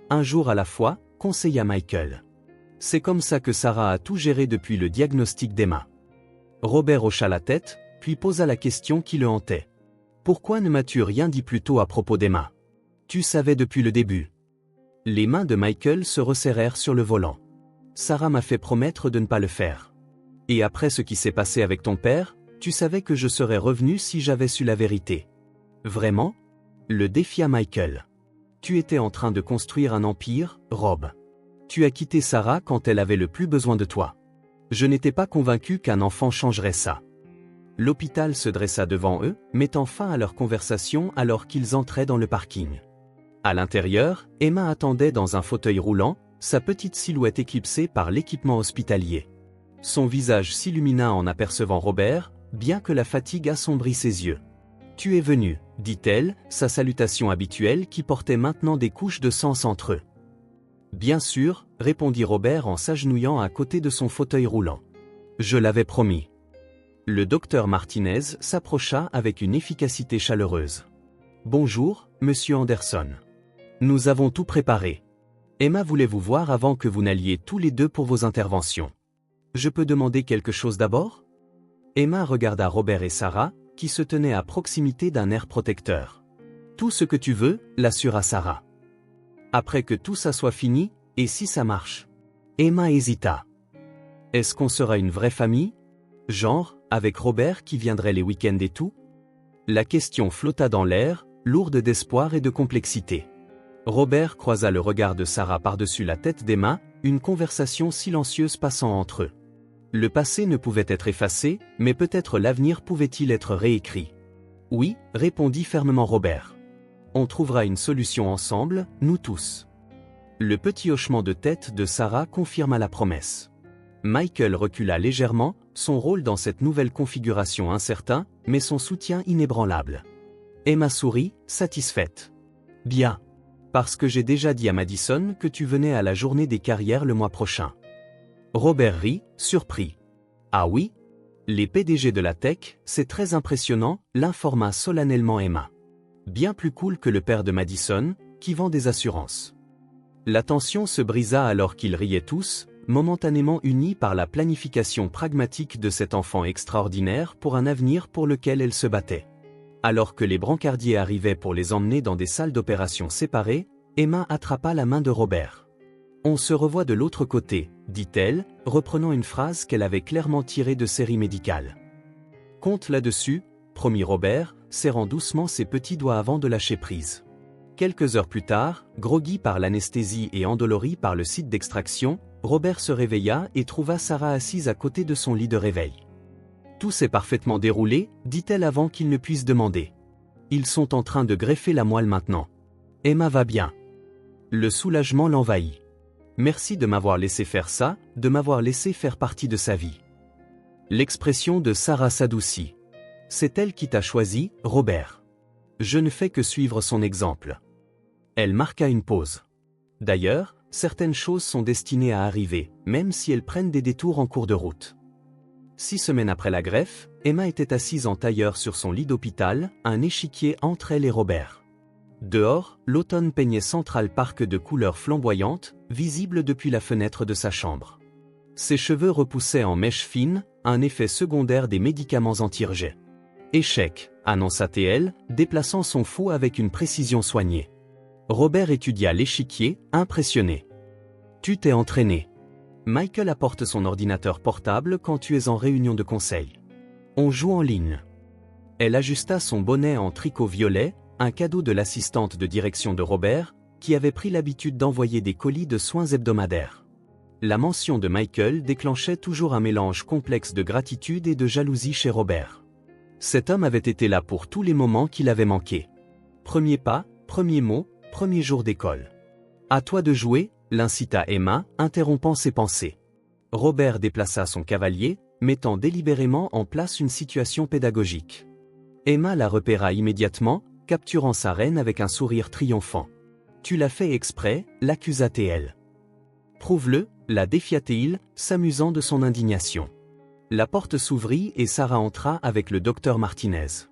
Un jour à la fois, conseilla Michael. C'est comme ça que Sarah a tout géré depuis le diagnostic d'Emma. Robert hocha la tête, puis posa la question qui le hantait. Pourquoi ne m'as-tu rien dit plus tôt à propos d'Emma ? Tu savais depuis le début. Les mains de Michael se resserrèrent sur le volant. Sarah m'a fait promettre de ne pas le faire. Et après ce qui s'est passé avec ton père, tu savais que je serais revenu si j'avais su la vérité. Vraiment ? Le défia Michael. Tu étais en train de construire un empire, Rob. Tu as quitté Sarah quand elle avait le plus besoin de toi. Je n'étais pas convaincu qu'un enfant changerait ça. L'hôpital se dressa devant eux, mettant fin à leur conversation alors qu'ils entraient dans le parking. À l'intérieur, Emma attendait dans un fauteuil roulant, sa petite silhouette éclipsée par l'équipement hospitalier. Son visage s'illumina en apercevant Robert, bien que la fatigue assombrît ses yeux. « Tu es venu », dit-elle, sa salutation habituelle qui portait maintenant des couches de sens entre eux. « Bien sûr », répondit Robert en s'agenouillant à côté de son fauteuil roulant. « Je l'avais promis. » Le docteur Martinez s'approcha avec une efficacité chaleureuse. « Bonjour, monsieur Anderson. Nous avons tout préparé. Emma voulait vous voir avant que vous n'alliez tous les deux pour vos interventions. Je peux demander quelque chose d'abord ? » Emma regarda Robert et Sarah, qui se tenaient à proximité d'un air protecteur. « Tout ce que tu veux, l'assura Sarah. Après que tout ça soit fini, et si ça marche? Emma hésita. Est-ce qu'on sera une vraie famille? Genre, avec Robert qui viendrait les week-ends et tout? La question flotta dans l'air, lourde d'espoir et de complexité. Robert croisa le regard de Sarah par-dessus la tête d'Emma, une conversation silencieuse passant entre eux. Le passé ne pouvait être effacé, mais peut-être l'avenir pouvait-il être réécrit. Oui, répondit fermement Robert. On trouvera une solution ensemble, nous tous. Le petit hochement de tête de Sarah confirma la promesse. Michael recula légèrement, son rôle dans cette nouvelle configuration incertain, mais son soutien inébranlable. Emma sourit, satisfaite. Bien. Parce que j'ai déjà dit à Madison que tu venais à la journée des carrières le mois prochain. Robert rit, surpris. Ah oui? Les PDG de la tech, c'est très impressionnant, l'informa solennellement Emma. Bien plus cool que le père de Madison, qui vend des assurances. La tension se brisa alors qu'ils riaient tous, momentanément unis par la planification pragmatique de cet enfant extraordinaire pour un avenir pour lequel elle se battait. Alors que les brancardiers arrivaient pour les emmener dans des salles d'opération séparées, Emma attrapa la main de Robert. « On se revoit de l'autre côté », dit-elle, reprenant une phrase qu'elle avait clairement tirée de série médicale. « Compte là-dessus », promit Robert, serrant doucement ses petits doigts avant de lâcher prise. Quelques heures plus tard, groggy par l'anesthésie et endolori par le site d'extraction, Robert se réveilla et trouva Sarah assise à côté de son lit de réveil. « Tout s'est parfaitement déroulé », dit-elle avant qu'il ne puisse demander. « Ils sont en train de greffer la moelle maintenant. Emma va bien. » Le soulagement l'envahit. « Merci de m'avoir laissé faire ça, de m'avoir laissé faire partie de sa vie. » L'expression de Sarah s'adoucit. « C'est elle qui t'a choisi, Robert. Je ne fais que suivre son exemple. » Elle marqua une pause. D'ailleurs, certaines choses sont destinées à arriver, même si elles prennent des détours en cours de route. 6 semaines après la greffe, Emma était assise en tailleur sur son lit d'hôpital, un échiquier entre elle et Robert. Dehors, l'automne peignait Central Park de couleurs flamboyantes, visibles depuis la fenêtre de sa chambre. Ses cheveux repoussaient en mèches fines, un effet secondaire des médicaments anti-rejet. « Échec », annonça TL, déplaçant son fou avec une précision soignée. Robert étudia l'échiquier, impressionné. « Tu t'es entraîné. Michael apporte son ordinateur portable quand tu es en réunion de conseil. On joue en ligne. » Elle ajusta son bonnet en tricot violet, un cadeau de l'assistante de direction de Robert, qui avait pris l'habitude d'envoyer des colis de soins hebdomadaires. La mention de Michael déclenchait toujours un mélange complexe de gratitude et de jalousie chez Robert. Cet homme avait été là pour tous les moments qu'il avait manqués. Premier pas, premier mot, premier jour d'école. « À toi de jouer », l'incita Emma, interrompant ses pensées. Robert déplaça son cavalier, mettant délibérément en place une situation pédagogique. Emma la repéra immédiatement, capturant sa reine avec un sourire triomphant. « Tu l'as fait exprès », l'accusa TL. « Prouve-le », la défia T-il, s'amusant de son indignation. La porte s'ouvrit et Sarah entra avec le docteur Martinez.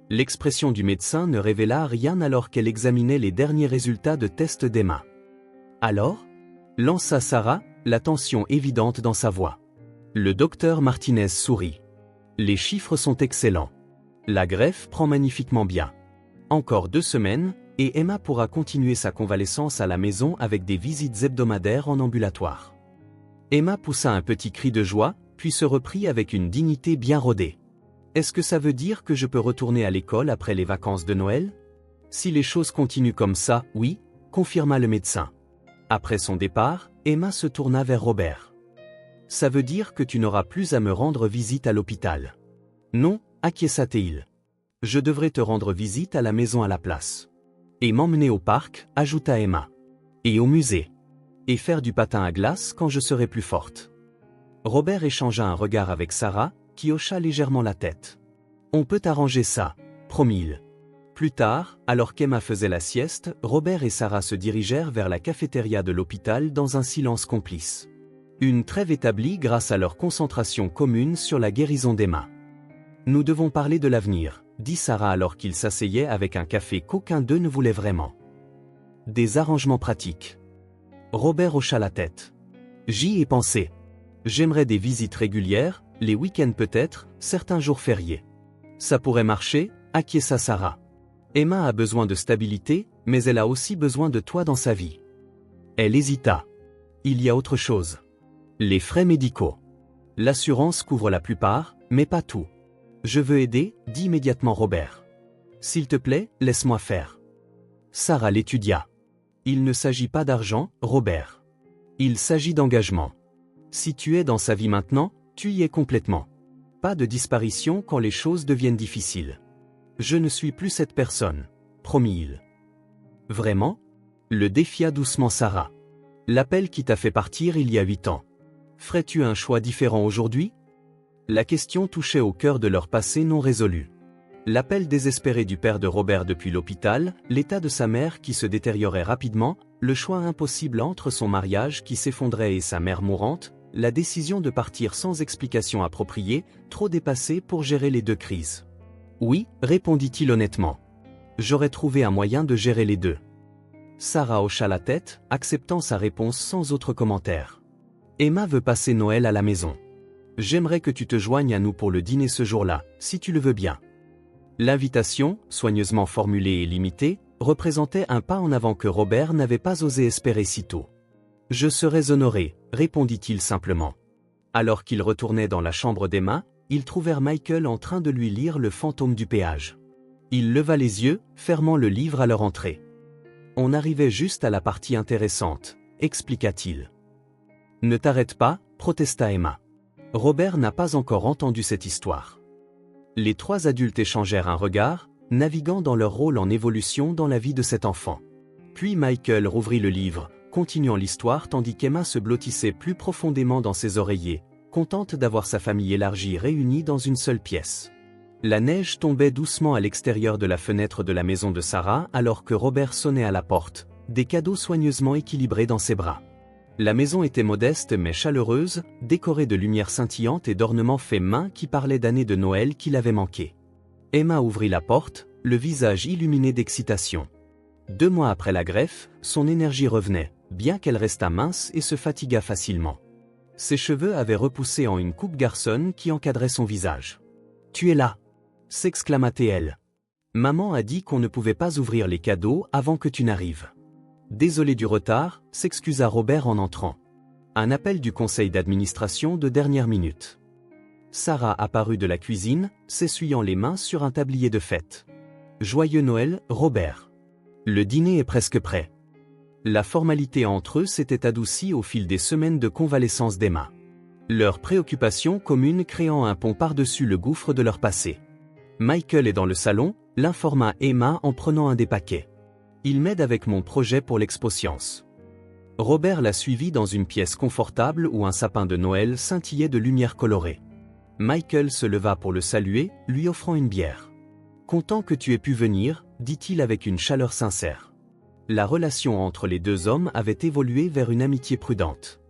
L'expression du médecin ne révéla rien alors qu'elle examinait les derniers résultats de test d'Emma. « Alors ?» lança Sarah, la tension évidente dans sa voix. Le docteur Martinez sourit. « Les chiffres sont excellents. La greffe prend magnifiquement bien. Encore 2 semaines, et Emma pourra continuer sa convalescence à la maison avec des visites hebdomadaires en ambulatoire. » Emma poussa un petit cri de joie, puis se reprit avec une dignité bien rodée. « Est-ce que ça veut dire que je peux retourner à l'école après les vacances de Noël ? » « Si les choses continuent comme ça, oui, » confirma le médecin. Après son départ, Emma se tourna vers Robert. « Ça veut dire que tu n'auras plus à me rendre visite à l'hôpital. »« Non, » acquiesça T-il. « Je devrais te rendre visite à la maison à la place. »« Et m'emmener au parc, » ajouta Emma. « Et au musée. »« Et faire du patin à glace quand je serai plus forte. » Robert échangea un regard avec Sarah, qui hocha légèrement la tête. « On peut arranger ça, » promit-il. Plus tard, alors qu'Emma faisait la sieste, Robert et Sarah se dirigèrent vers la cafétéria de l'hôpital dans un silence complice. Une trêve établie grâce à leur concentration commune sur la guérison d'Emma. « Nous devons parler de l'avenir », dit Sarah alors qu'ils s'asseyaient avec un café qu'aucun d'eux ne voulait vraiment. « Des arrangements pratiques. » Robert hocha la tête. « J'y ai pensé. J'aimerais des visites régulières, les week-ends peut-être, certains jours fériés. »« Ça pourrait marcher », acquiesça Sarah. « Emma a besoin de stabilité, mais elle a aussi besoin de toi dans sa vie. Elle hésita. Il y a autre chose. Les frais médicaux. L'assurance couvre la plupart, mais pas tout. Je veux aider, dit immédiatement Robert. S'il te plaît, laisse-moi faire. Sarah l'étudia. Il ne s'agit pas d'argent, Robert. Il s'agit d'engagement. Si tu es dans sa vie maintenant, tu y es complètement. Pas de disparition quand les choses deviennent difficiles. Je ne suis plus cette personne, promit-il. Vraiment? Le défia doucement Sarah. L'appel qui t'a fait partir il y a 8 ans. Ferais-tu un choix différent aujourd'hui? La question touchait au cœur de leur passé non résolu. L'appel désespéré du père de Robert depuis l'hôpital, l'état de sa mère qui se détériorait rapidement, le choix impossible entre son mariage qui s'effondrait et sa mère mourante, la décision de partir sans explication appropriée, trop dépassée pour gérer les deux crises. Oui, répondit-il honnêtement. J'aurais trouvé un moyen de gérer les deux. Sarah hocha la tête, acceptant sa réponse sans autre commentaire. Emma veut passer Noël à la maison. J'aimerais que tu te joignes à nous pour le dîner ce jour-là, si tu le veux bien. L'invitation, soigneusement formulée et limitée, représentait un pas en avant que Robert n'avait pas osé espérer si tôt. Je serais honoré, répondit-il simplement. Alors qu'ils retournaient dans la chambre d'Emma, ils trouvèrent Michael en train de lui lire Le fantôme du péage. Il leva les yeux, fermant le livre à leur entrée. On arrivait juste à la partie intéressante, expliqua-t-il. Ne t'arrête pas, protesta Emma. Robert n'a pas encore entendu cette histoire. Les trois adultes échangèrent un regard, naviguant dans leur rôle en évolution dans la vie de cet enfant. Puis Michael rouvrit le livre, continuant l'histoire tandis qu'Emma se blottissait plus profondément dans ses oreillers, contente d'avoir sa famille élargie réunie dans une seule pièce. La neige tombait doucement à l'extérieur de la fenêtre de la maison de Sarah alors que Robert sonnait à la porte, des cadeaux soigneusement équilibrés dans ses bras. La maison était modeste mais chaleureuse, décorée de lumières scintillantes et d'ornements faits main qui parlaient d'années de Noël qu'il avait manqué. Emma ouvrit la porte, le visage illuminé d'excitation. 2 mois après la greffe, son énergie revenait, bien qu'elle restât mince et se fatigât facilement. Ses cheveux avaient repoussé en une coupe garçonne qui encadrait son visage. « Tu es là !» s'exclama-t-elle. « Maman a dit qu'on ne pouvait pas ouvrir les cadeaux avant que tu n'arrives. » Désolé du retard, s'excusa Robert en entrant. Un appel du conseil d'administration de dernière minute. Sarah apparut de la cuisine, s'essuyant les mains sur un tablier de fête. Joyeux Noël, Robert. Le dîner est presque prêt. La formalité entre eux s'était adoucie au fil des semaines de convalescence d'Emma. Leurs préoccupations communes créant un pont par-dessus le gouffre de leur passé. Michael est dans le salon, l'informa Emma en prenant un des paquets. Il m'aide avec mon projet pour l'expo science. Robert l'a suivi dans une pièce confortable où un sapin de Noël scintillait de lumière colorée. Michael se leva pour le saluer, lui offrant une bière. Content que tu aies pu venir, dit-il avec une chaleur sincère. La relation entre les deux hommes avait évolué vers une amitié prudente.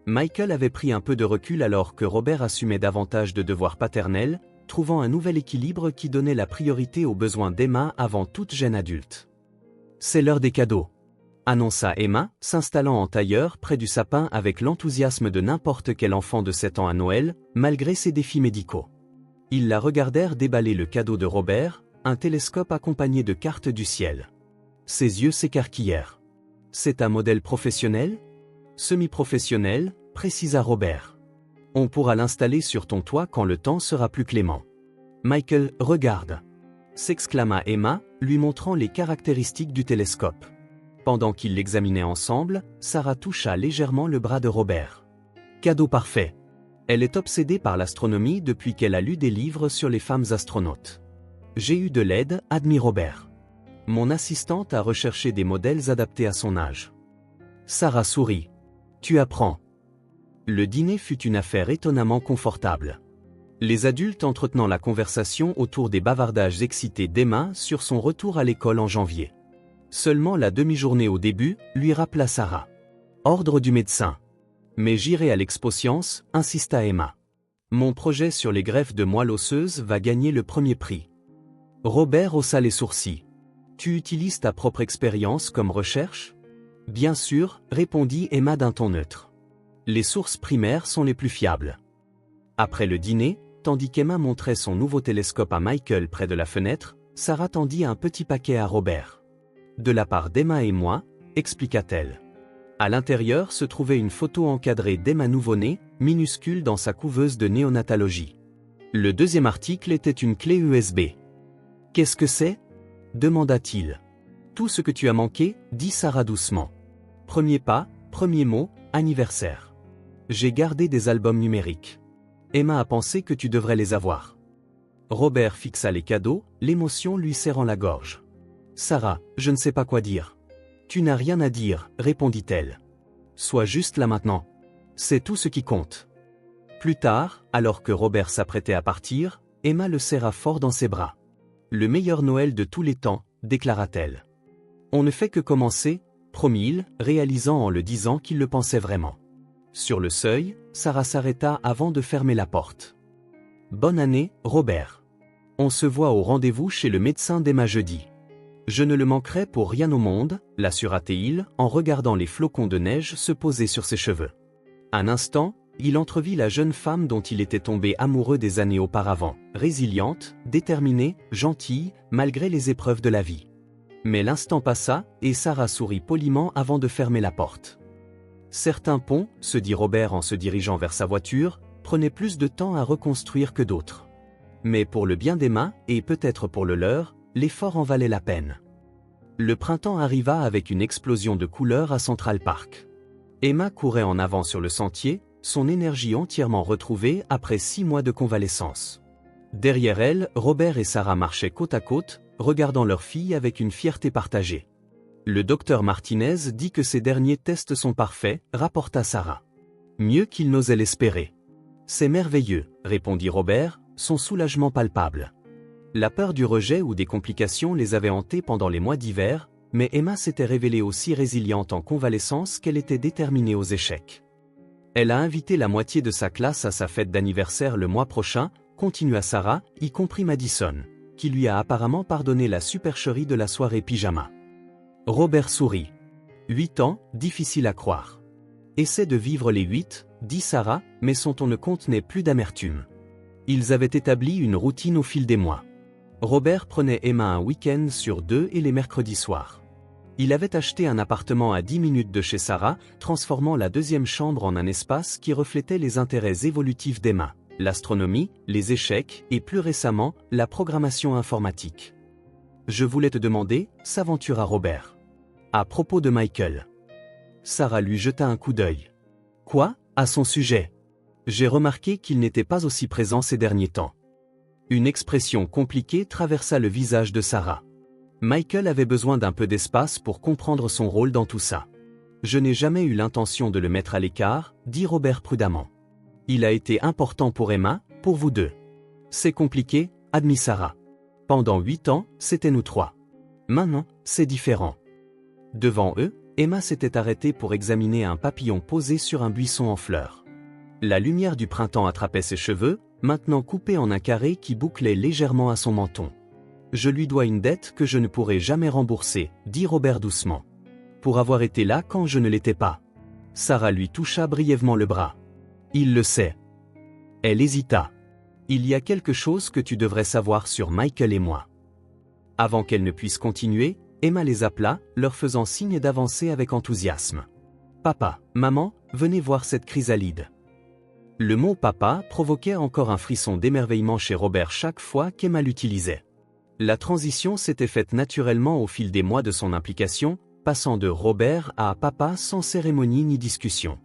Michael avait pris un peu de recul alors que Robert assumait davantage de devoirs paternels, trouvant un nouvel équilibre qui donnait la priorité aux besoins d'Emma avant toute gêne adulte. C'est l'heure des cadeaux, annonça Emma, s'installant en tailleur près du sapin avec l'enthousiasme de n'importe quel enfant de 7 ans à Noël, malgré ses défis médicaux. Ils la regardèrent déballer le cadeau de Robert, un télescope accompagné de cartes du ciel. Ses yeux s'écarquillèrent. « C'est un modèle professionnel ? Semi-professionnel, précisa Robert. On pourra l'installer sur ton toit quand le temps sera plus clément. Michael, regarde !» s'exclama Emma, lui montrant les caractéristiques du télescope. Pendant qu'ils l'examinaient ensemble, Sarah toucha légèrement le bras de Robert. Cadeau parfait. Elle est obsédée par l'astronomie depuis qu'elle a lu des livres sur les femmes astronautes. J'ai eu de l'aide, admit Robert. Mon assistante a recherché des modèles adaptés à son âge. Sarah sourit. Tu apprends. Le dîner fut une affaire étonnamment confortable. Les adultes entretenant la conversation autour des bavardages excités d'Emma sur son retour à l'école en janvier. Seulement la demi-journée au début, lui rappela Sarah. Ordre du médecin. Mais j'irai à l'expo science, insista Emma. Mon projet sur les greffes de moelle osseuse va gagner le premier prix. Robert haussa les sourcils. Tu utilises ta propre expérience comme recherche ? Bien sûr, répondit Emma d'un ton neutre. Les sources primaires sont les plus fiables. Après le dîner, tandis qu'Emma montrait son nouveau télescope à Michael près de la fenêtre, Sarah tendit un petit paquet à Robert. De la part d'Emma et moi, expliqua-t-elle. À l'intérieur se trouvait une photo encadrée d'Emma nouveau-née, minuscule dans sa couveuse de néonatologie. Le deuxième article était une clé USB. « Qu'est-ce que c'est » demanda-t-il. « Tout ce que tu as manqué, dit Sarah doucement. Premier pas, premier mot, anniversaire. J'ai gardé des albums numériques. Emma a pensé que tu devrais les avoir. » Robert fixa les cadeaux, l'émotion lui serrant la gorge. « Sarah, je ne sais pas quoi dire. »« Tu n'as rien à dire, répondit-elle. Sois juste là maintenant. C'est tout ce qui compte. » Plus tard, alors que Robert s'apprêtait à partir, Emma le serra fort dans ses bras. « Le meilleur Noël de tous les temps, déclara-t-elle. On ne fait que commencer, promit-il, réalisant en le disant qu'il le pensait vraiment. Sur le seuil, Sarah s'arrêta avant de fermer la porte. « Bonne année, Robert. On se voit au rendez-vous chez le médecin d'Emma jeudi. » Je ne le manquerai pour rien au monde, l'assura-t-il, en regardant les flocons de neige se poser sur ses cheveux. Un instant, il entrevit la jeune femme dont il était tombé amoureux des années auparavant, résiliente, déterminée, gentille, malgré les épreuves de la vie. Mais l'instant passa, et Sarah sourit poliment avant de fermer la porte. Certains ponts, se dit Robert en se dirigeant vers sa voiture, prenaient plus de temps à reconstruire que d'autres. Mais pour le bien d'Emma, et peut-être pour le leur, l'effort en valait la peine. Le printemps arriva avec une explosion de couleurs à Central Park. Emma courait en avant sur le sentier, son énergie entièrement retrouvée après 6 mois de convalescence. Derrière elle, Robert et Sarah marchaient côte à côte, regardant leur fille avec une fierté partagée. Le docteur Martinez dit que ces derniers tests sont parfaits, rapporta Sarah. Mieux qu'il n'osait l'espérer. C'est merveilleux, répondit Robert, son soulagement palpable. La peur du rejet ou des complications les avait hantés pendant les mois d'hiver, mais Emma s'était révélée aussi résiliente en convalescence qu'elle était déterminée aux échecs. Elle a invité la moitié de sa classe à sa fête d'anniversaire le mois prochain, continua Sarah, y compris Madison, qui lui a apparemment pardonné la supercherie de la soirée pyjama. Robert sourit. 8 ans, difficile à croire. Essaie de vivre les 8, dit Sarah, mais son ton ne contenait plus d'amertume. Ils avaient établi une routine au fil des mois. Robert prenait Emma un week-end sur 2 et les mercredis soirs. Il avait acheté un appartement à 10 minutes de chez Sarah, transformant la deuxième chambre en un espace qui reflétait les intérêts évolutifs d'Emma, l'astronomie, les échecs et plus récemment, la programmation informatique. Je voulais te demander, s'aventura Robert. À propos de Michael. Sarah lui jeta un coup d'œil. Quoi, à son sujet? J'ai remarqué qu'il n'était pas aussi présent ces derniers temps. Une expression compliquée traversa le visage de Sarah. Michael avait besoin d'un peu d'espace pour comprendre son rôle dans tout ça. Je n'ai jamais eu l'intention de le mettre à l'écart, dit Robert prudemment. Il a été important pour Emma, pour vous deux. C'est compliqué, admit Sarah. Pendant 8 ans, c'était nous 3. Maintenant, c'est différent. Devant eux, Emma s'était arrêtée pour examiner un papillon posé sur un buisson en fleurs. La lumière du printemps attrapait ses cheveux, maintenant coupés en un carré qui bouclait légèrement à son menton. Je lui dois une dette que je ne pourrai jamais rembourser, dit Robert doucement. Pour avoir été là quand je ne l'étais pas. Sarah lui toucha brièvement le bras. Il le sait. Elle hésita. Il y a quelque chose que tu devrais savoir sur Michael et moi. Avant qu'elle ne puisse continuer, Emma les appela, leur faisant signe d'avancer avec enthousiasme. Papa, maman, venez voir cette chrysalide. Le mot papa provoquait encore un frisson d'émerveillement chez Robert chaque fois qu'Emma l'utilisait. La transition s'était faite naturellement au fil des mois de son implication, passant de Robert à papa sans cérémonie ni discussion.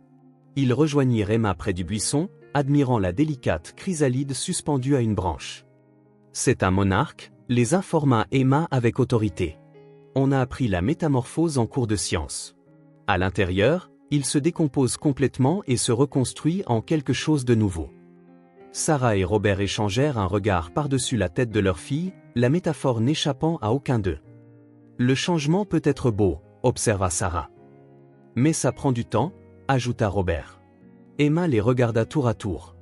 Ils rejoignirent Emma près du buisson, admirant la délicate chrysalide suspendue à une branche. C'est un monarque, les informa Emma avec autorité. On a appris la métamorphose en cours de science. À l'intérieur, il se décompose complètement et se reconstruit en quelque chose de nouveau. Sarah et Robert échangèrent un regard par-dessus la tête de leur fille, la métaphore n'échappant à aucun d'eux. Le changement peut être beau, observa Sarah. Mais ça prend du temps, ajouta Robert. Emma les regarda tour à tour.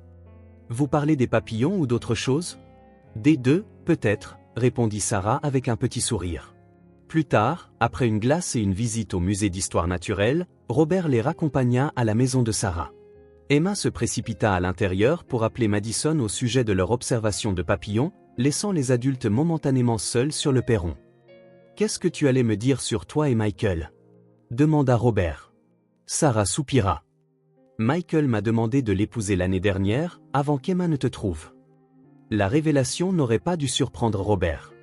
Vous parlez des papillons ou d'autre chose? Des deux, peut-être, répondit Sarah avec un petit sourire. Plus tard, après une glace et une visite au musée d'histoire naturelle, Robert les raccompagna à la maison de Sarah. Emma se précipita à l'intérieur pour appeler Madison au sujet de leur observation de papillons, laissant les adultes momentanément seuls sur le perron. « Qu'est-ce que tu allais me dire sur toi et Michael ?» demanda Robert. Sarah soupira. « Michael m'a demandé de l'épouser l'année dernière, avant qu'Emma ne te trouve. » La révélation n'aurait pas dû surprendre Robert.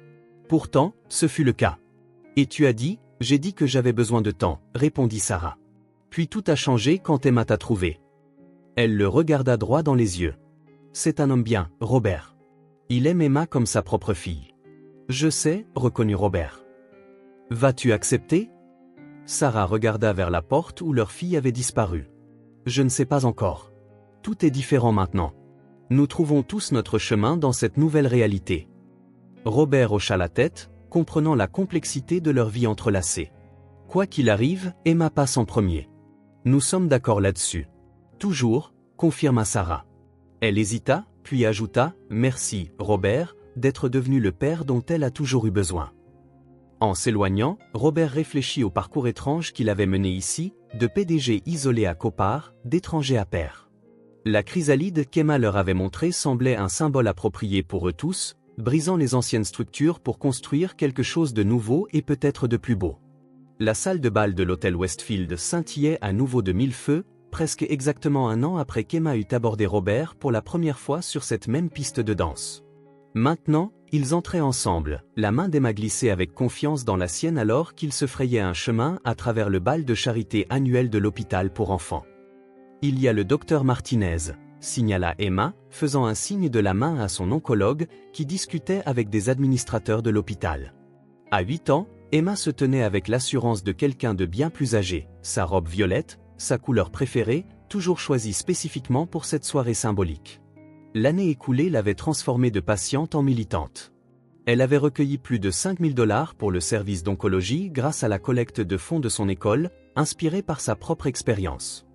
Pourtant, ce fut le cas. « Et tu as dit, j'ai dit que j'avais besoin de temps, » répondit Sarah. « Puis tout a changé quand Emma t'a trouvé. » Elle le regarda droit dans les yeux. « C'est un homme bien, Robert. Il aime Emma comme sa propre fille. »« Je sais, » reconnut Robert. « Vas-tu accepter ?» Sarah regarda vers la porte où leur fille avait disparu. « Je ne sais pas encore. Tout est différent maintenant. Nous trouvons tous notre chemin dans cette nouvelle réalité. » Robert hocha la tête, comprenant la complexité de leur vie entrelacée. « Quoi qu'il arrive, Emma passe en premier. Nous sommes d'accord là-dessus. »« Toujours, » confirma Sarah. Elle hésita, puis ajouta « Merci, Robert, d'être devenu le père dont elle a toujours eu besoin. » En s'éloignant, Robert réfléchit au parcours étrange qu'il avait mené ici, de PDG isolé à Copart, d'étranger à pair. La chrysalide qu'Emma leur avait montrée semblait un symbole approprié pour eux tous, brisant les anciennes structures pour construire quelque chose de nouveau et peut-être de plus beau. La salle de bal de l'hôtel Westfield scintillait à nouveau de mille feux, presque exactement un an après qu'Emma eut abordé Robert pour la première fois sur cette même piste de danse. Maintenant, ils entraient ensemble, la main d'Emma glissée avec confiance dans la sienne alors qu'ils se frayaient un chemin à travers le bal de charité annuel de l'hôpital pour enfants. « Il y a le docteur Martinez », signala Emma, faisant un signe de la main à son oncologue, qui discutait avec des administrateurs de l'hôpital. À 8 ans, Emma se tenait avec l'assurance de quelqu'un de bien plus âgé, sa robe violette, sa couleur préférée, toujours choisie spécifiquement pour cette soirée symbolique. L'année écoulée l'avait transformée de patiente en militante. Elle avait recueilli plus de 5 000 $ pour le service d'oncologie grâce à la collecte de fonds de son école, inspirée par sa propre expérience.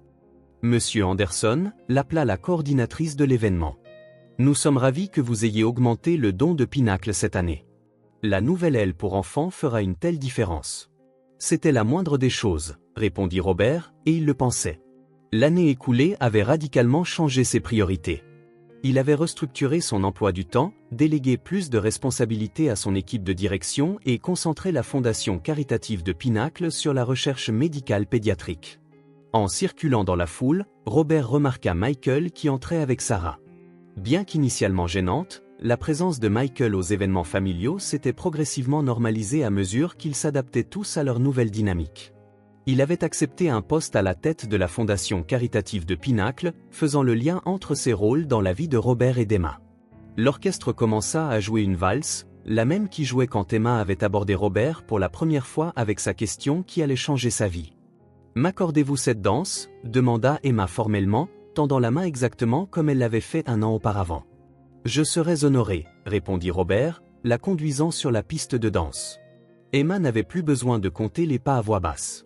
Monsieur Anderson l'appela la coordinatrice de l'événement. « Nous sommes ravis que vous ayez augmenté le don de Pinacle cette année. La nouvelle aile pour enfants fera une telle différence. » C'était la moindre des choses, répondit Robert, et il le pensait. L'année écoulée avait radicalement changé ses priorités. Il avait restructuré son emploi du temps, délégué plus de responsabilités à son équipe de direction et concentré la fondation caritative de Pinacle sur la recherche médicale pédiatrique. En circulant dans la foule, Robert remarqua Michael qui entrait avec Sarah. Bien qu'initialement gênante, la présence de Michael aux événements familiaux s'était progressivement normalisée à mesure qu'ils s'adaptaient tous à leur nouvelle dynamique. Il avait accepté un poste à la tête de la fondation caritative de Pinacle, faisant le lien entre ses rôles dans la vie de Robert et d'Emma. L'orchestre commença à jouer une valse, la même qui jouait quand Emma avait abordé Robert pour la première fois avec sa question qui allait changer sa vie. « M'accordez-vous cette danse ?» demanda Emma formellement, tendant la main exactement comme elle l'avait fait un an auparavant. « Je serais honoré, » répondit Robert, la conduisant sur la piste de danse. Emma n'avait plus besoin de compter les pas à voix basse.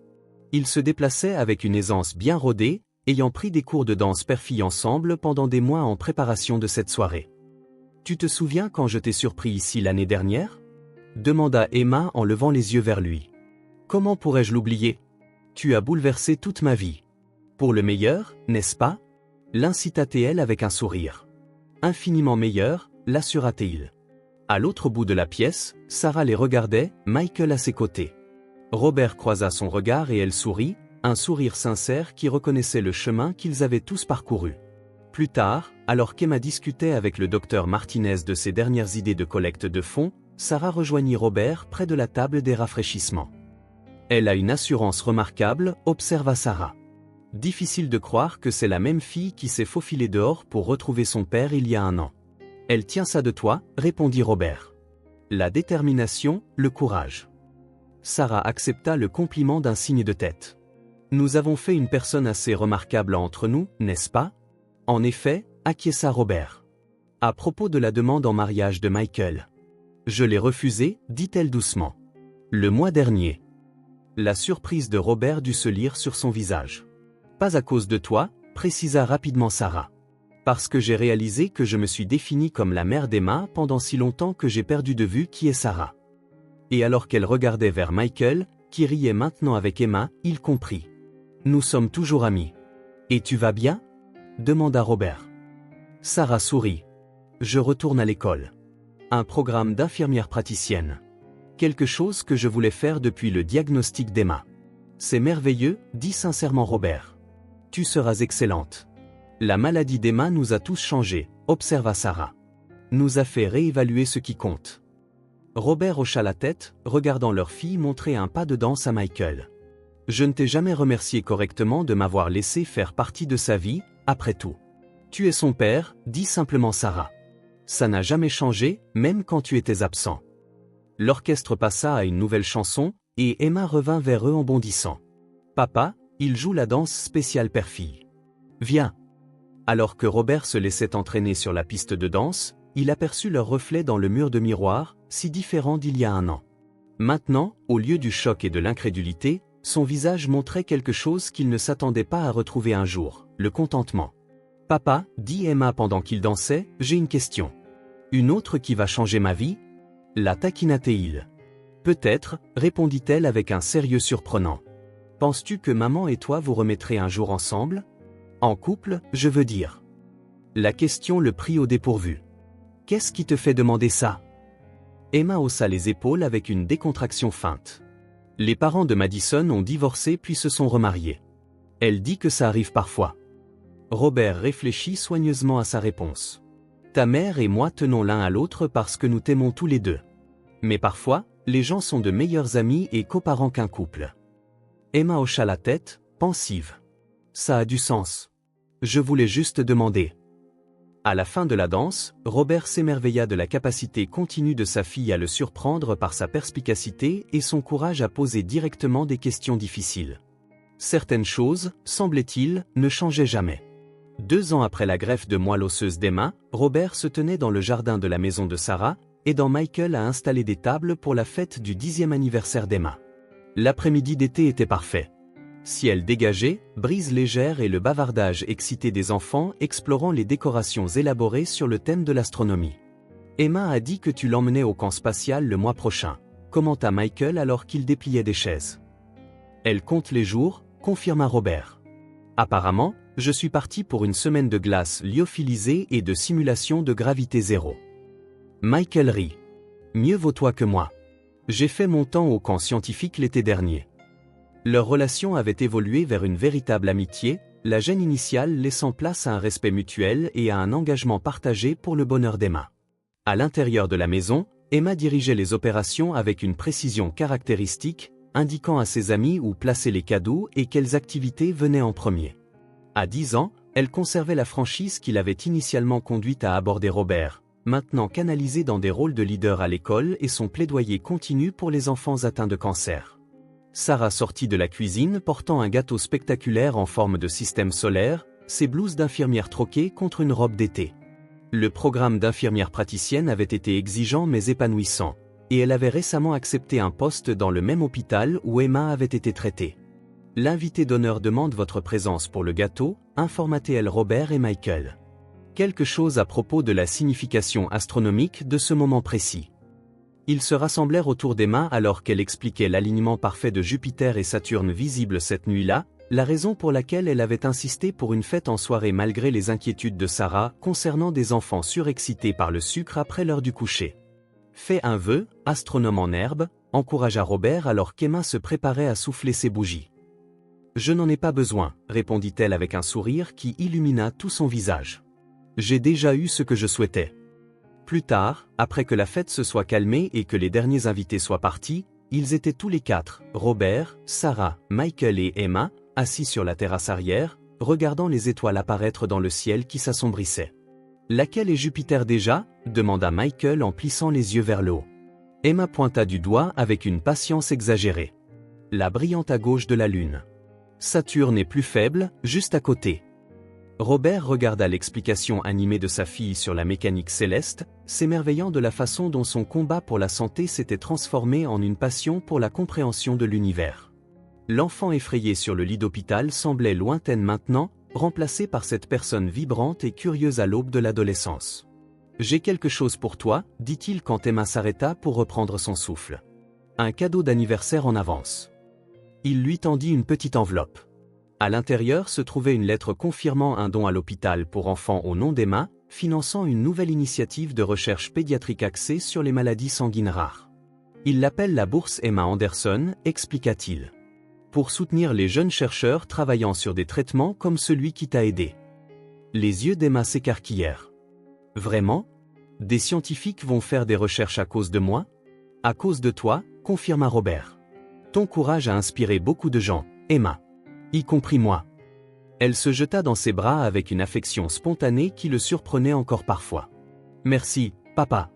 Ils se déplaçaient avec une aisance bien rodée, ayant pris des cours de danse per-fille ensemble pendant des mois en préparation de cette soirée. « Tu te souviens quand je t'ai surpris ici l'année dernière ?» demanda Emma en levant les yeux vers lui. « Comment pourrais-je l'oublier ? Tu as bouleversé toute ma vie. Pour le meilleur, n'est-ce pas ?» l'incita-t-elle avec un sourire. « Infiniment meilleur », l'assura-t-il. À l'autre bout de la pièce, Sarah les regardait, Michael à ses côtés. Robert croisa son regard et elle sourit, un sourire sincère qui reconnaissait le chemin qu'ils avaient tous parcouru. Plus tard, alors qu'Emma discutait avec le docteur Martinez de ses dernières idées de collecte de fonds, Sarah rejoignit Robert près de la table des rafraîchissements. « Elle a une assurance remarquable », observa Sarah. « Difficile de croire que c'est la même fille qui s'est faufilée dehors pour retrouver son père il y a un an. »« Elle tient ça de toi », répondit Robert. « La détermination, le courage. » Sarah accepta le compliment d'un signe de tête. « Nous avons fait une personne assez remarquable entre nous, n'est-ce pas ?» En effet, acquiesça Robert. « À propos de la demande en mariage de Michael. »« Je l'ai refusée, dit-elle doucement. Le mois dernier. » La surprise de Robert dut se lire sur son visage. « Pas à cause de toi, » précisa rapidement Sarah. « Parce que j'ai réalisé que je me suis définie comme la mère d'Emma pendant si longtemps que j'ai perdu de vue qui est Sarah. » Et alors qu'elle regardait vers Michael, qui riait maintenant avec Emma, il comprit. « Nous sommes toujours amis. »« Et tu vas bien ?» demanda Robert. Sarah sourit. « Je retourne à l'école. » un programme d'infirmière praticienne. Quelque chose que je voulais faire depuis le diagnostic d'Emma. C'est merveilleux, dit sincèrement Robert. Tu seras excellente. La maladie d'Emma nous a tous changés, observa Sarah. Nous a fait réévaluer ce qui compte. Robert hocha la tête, regardant leur fille montrer un pas de danse à Michael. Je ne t'ai jamais remercié correctement de m'avoir laissé faire partie de sa vie, après tout. Tu es son père, dit simplement Sarah. Ça n'a jamais changé, même quand tu étais absent. L'orchestre passa à une nouvelle chanson, et Emma revint vers eux en bondissant. Papa, il joue la danse spéciale père-fille. Viens. Alors que Robert se laissait entraîner sur la piste de danse, il aperçut leur reflet dans le mur de miroir, si différent d'il y a un an. Maintenant, au lieu du choc et de l'incrédulité, son visage montrait quelque chose qu'il ne s'attendait pas à retrouver un jour, le contentement. Papa, dit Emma pendant qu'il dansait, j'ai une question. Une autre qui va changer ma vie? La taquina-t-il. Peut-être, répondit-elle avec un sérieux surprenant. Penses-tu que maman et toi vous remettrez un jour ensemble? En couple, je veux dire. La question le prit au dépourvu. Qu'est-ce qui te fait demander ça? Emma haussa les épaules avec une décontraction feinte. Les parents de Madison ont divorcé puis se sont remariés. Elle dit que ça arrive parfois. Robert réfléchit soigneusement à sa réponse. Ta mère et moi tenons l'un à l'autre parce que nous t'aimons tous les deux. Mais parfois, les gens sont de meilleurs amis et coparents qu'un couple. Emma hocha la tête, pensive. Ça a du sens. Je voulais juste demander. À la fin de la danse, Robert s'émerveilla de la capacité continue de sa fille à le surprendre par sa perspicacité et son courage à poser directement des questions difficiles. Certaines choses, semblait-il, ne changeaient jamais. 2 ans après la greffe de moelle osseuse d'Emma, Robert se tenait dans le jardin de la maison de Sarah, aidant Michael à installer des tables pour la fête du 10e anniversaire d'Emma. L'après-midi d'été était parfait. Ciel dégagé, brise légère et le bavardage excité des enfants explorant les décorations élaborées sur le thème de l'astronomie. Emma a dit que tu l'emmenais au camp spatial le mois prochain, commenta Michael alors qu'il dépliait des chaises. Elle compte les jours, confirma Robert. Apparemment, je suis parti pour une semaine de glace lyophilisée et de simulation de gravité zéro. Michael rit. Mieux vaut toi que moi. J'ai fait mon temps au camp scientifique l'été dernier. Leur relation avait évolué vers une véritable amitié, la gêne initiale laissant place à un respect mutuel et à un engagement partagé pour le bonheur d'Emma. À l'intérieur de la maison, Emma dirigeait les opérations avec une précision caractéristique, indiquant à ses amis où placer les cadeaux et quelles activités venaient en premier. À 10 ans, elle conservait la franchise qui l'avait initialement conduite à aborder Robert, maintenant canalisé dans des rôles de leader à l'école et son plaidoyer continu pour les enfants atteints de cancer. Sarah sortit de la cuisine portant un gâteau spectaculaire en forme de système solaire, ses blouses d'infirmière troquées contre une robe d'été. Le programme d'infirmière praticienne avait été exigeant mais épanouissant, et elle avait récemment accepté un poste dans le même hôpital où Emma avait été traitée. L'invité d'honneur demande votre présence pour le gâteau, informa-t-elle Robert et Michael. Quelque chose à propos de la signification astronomique de ce moment précis. Ils se rassemblèrent autour d'Emma alors qu'elle expliquait l'alignement parfait de Jupiter et Saturne visible cette nuit-là, la raison pour laquelle elle avait insisté pour une fête en soirée malgré les inquiétudes de Sarah concernant des enfants surexcités par le sucre après l'heure du coucher. Fais un vœu, astronome en herbe, encouragea Robert alors qu'Emma se préparait à souffler ses bougies. Je n'en ai pas besoin, répondit-elle avec un sourire qui illumina tout son visage. J'ai déjà eu ce que je souhaitais. Plus tard, après que la fête se soit calmée et que les derniers invités soient partis, ils étaient tous les 4, Robert, Sarah, Michael et Emma, assis sur la terrasse arrière, regardant les étoiles apparaître dans le ciel qui s'assombrissait. Laquelle est Jupiter déjà? Demanda Michael en plissant les yeux vers le haut. Emma pointa du doigt avec une patience exagérée. La brillante à gauche de la Lune. Saturne est plus faible, juste à côté. Robert regarda l'explication animée de sa fille sur la mécanique céleste, s'émerveillant de la façon dont son combat pour la santé s'était transformé en une passion pour la compréhension de l'univers. L'enfant effrayé sur le lit d'hôpital semblait lointaine maintenant, remplacé par cette personne vibrante et curieuse à l'aube de l'adolescence. « J'ai quelque chose pour toi », dit-il quand Emma s'arrêta pour reprendre son souffle. « Un cadeau d'anniversaire en avance. » Il lui tendit une petite enveloppe. À l'intérieur se trouvait une lettre confirmant un don à l'hôpital pour enfants au nom d'Emma, finançant une nouvelle initiative de recherche pédiatrique axée sur les maladies sanguines rares. Il l'appelle la bourse Emma Anderson, expliqua-t-il. Pour soutenir les jeunes chercheurs travaillant sur des traitements comme celui qui t'a aidé. Les yeux d'Emma s'écarquillèrent. Vraiment? Des scientifiques vont faire des recherches à cause de moi? À cause de toi, confirma Robert. Ton courage a inspiré beaucoup de gens, Emma. Y compris moi. Elle se jeta dans ses bras avec une affection spontanée qui le surprenait encore parfois. Merci, papa.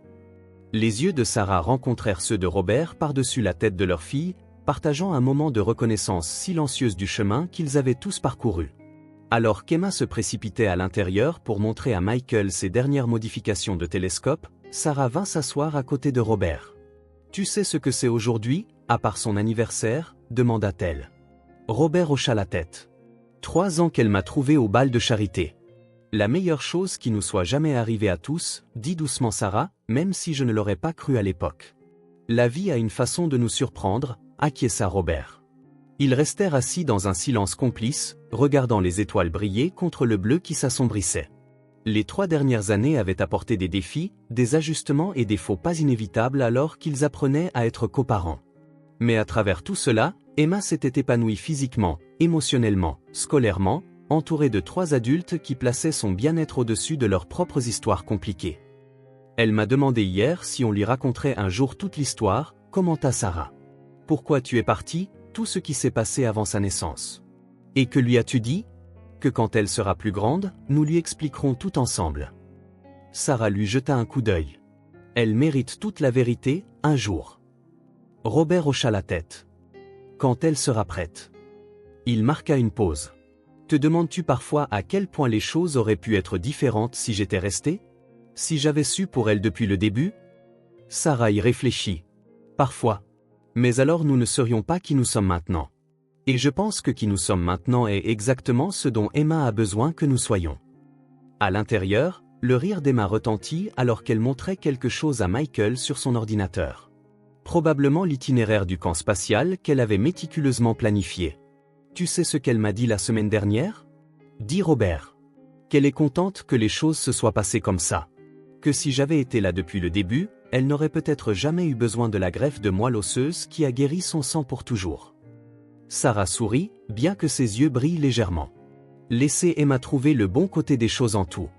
Les yeux de Sarah rencontrèrent ceux de Robert par-dessus la tête de leur fille, partageant un moment de reconnaissance silencieuse du chemin qu'ils avaient tous parcouru. Alors qu'Emma se précipitait à l'intérieur pour montrer à Michael ses dernières modifications de télescope, Sarah vint s'asseoir à côté de Robert. « Tu sais ce que c'est aujourd'hui, à part son anniversaire ?» demanda-t-elle. Robert hocha la tête. 3 ans qu'elle m'a trouvé au bal de charité. La meilleure chose qui nous soit jamais arrivée à tous, dit doucement Sarah, même si je ne l'aurais pas cru à l'époque. La vie a une façon de nous surprendre, acquiesça Robert. Ils restèrent assis dans un silence complice, regardant les étoiles briller contre le bleu qui s'assombrissait. Les 3 dernières années avaient apporté des défis, des ajustements et des faux pas inévitables alors qu'ils apprenaient à être coparents. Mais à travers tout cela, Emma s'était épanouie physiquement, émotionnellement, scolairement, entourée de 3 adultes qui plaçaient son bien-être au-dessus de leurs propres histoires compliquées. Elle m'a demandé hier si on lui raconterait un jour toute l'histoire, commenta Sarah. Pourquoi tu es parti, tout ce qui s'est passé avant sa naissance. Et que lui as-tu dit? Que quand elle sera plus grande, nous lui expliquerons tout ensemble. Sarah lui jeta un coup d'œil. Elle mérite toute la vérité, un jour. Robert hocha la tête. Quand elle sera prête. Il marqua une pause. Te demandes-tu parfois à quel point les choses auraient pu être différentes si j'étais resté? Si j'avais su pour elle depuis le début? Sarah y réfléchit. Parfois. Mais alors nous ne serions pas qui nous sommes maintenant. Et je pense que qui nous sommes maintenant est exactement ce dont Emma a besoin que nous soyons. À l'intérieur, le rire d'Emma retentit alors qu'elle montrait quelque chose à Michael sur son ordinateur. Probablement l'itinéraire du camp spatial qu'elle avait méticuleusement planifié. Tu sais ce qu'elle m'a dit la semaine dernière? Dit Robert. Qu'elle est contente que les choses se soient passées comme ça. Que si j'avais été là depuis le début, elle n'aurait peut-être jamais eu besoin de la greffe de moelle osseuse qui a guéri son sang pour toujours. Sarah sourit, bien que ses yeux brillent légèrement. Laissez Emma trouver le bon côté des choses en tout.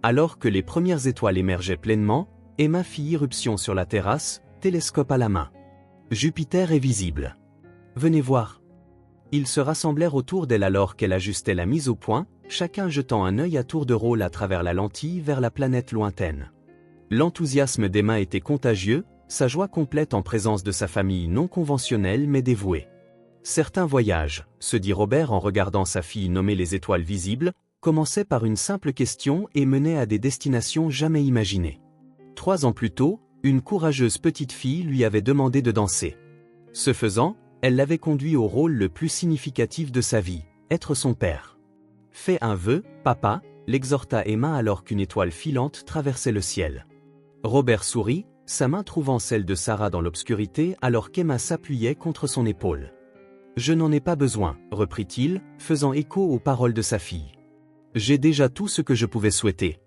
Alors que les premières étoiles émergeaient pleinement, Emma fit irruption sur la terrasse, télescope à la main. Jupiter est visible. Venez voir. Ils se rassemblèrent autour d'elle alors qu'elle ajustait la mise au point, chacun jetant un œil à tour de rôle à travers la lentille vers la planète lointaine. L'enthousiasme d'Emma était contagieux, sa joie complète en présence de sa famille non conventionnelle mais dévouée. Certains voyages, se dit Robert en regardant sa fille nommer les étoiles visibles, commençaient par une simple question et menaient à des destinations jamais imaginées. 3 ans plus tôt, une courageuse petite fille lui avait demandé de danser. Ce faisant, elle l'avait conduit au rôle le plus significatif de sa vie, être son père. Fais un vœu, papa, l'exhorta Emma alors qu'une étoile filante traversait le ciel. Robert sourit, sa main trouvant celle de Sarah dans l'obscurité alors qu'Emma s'appuyait contre son épaule. Je n'en ai pas besoin, reprit-il, faisant écho aux paroles de sa fille. J'ai déjà tout ce que je pouvais souhaiter.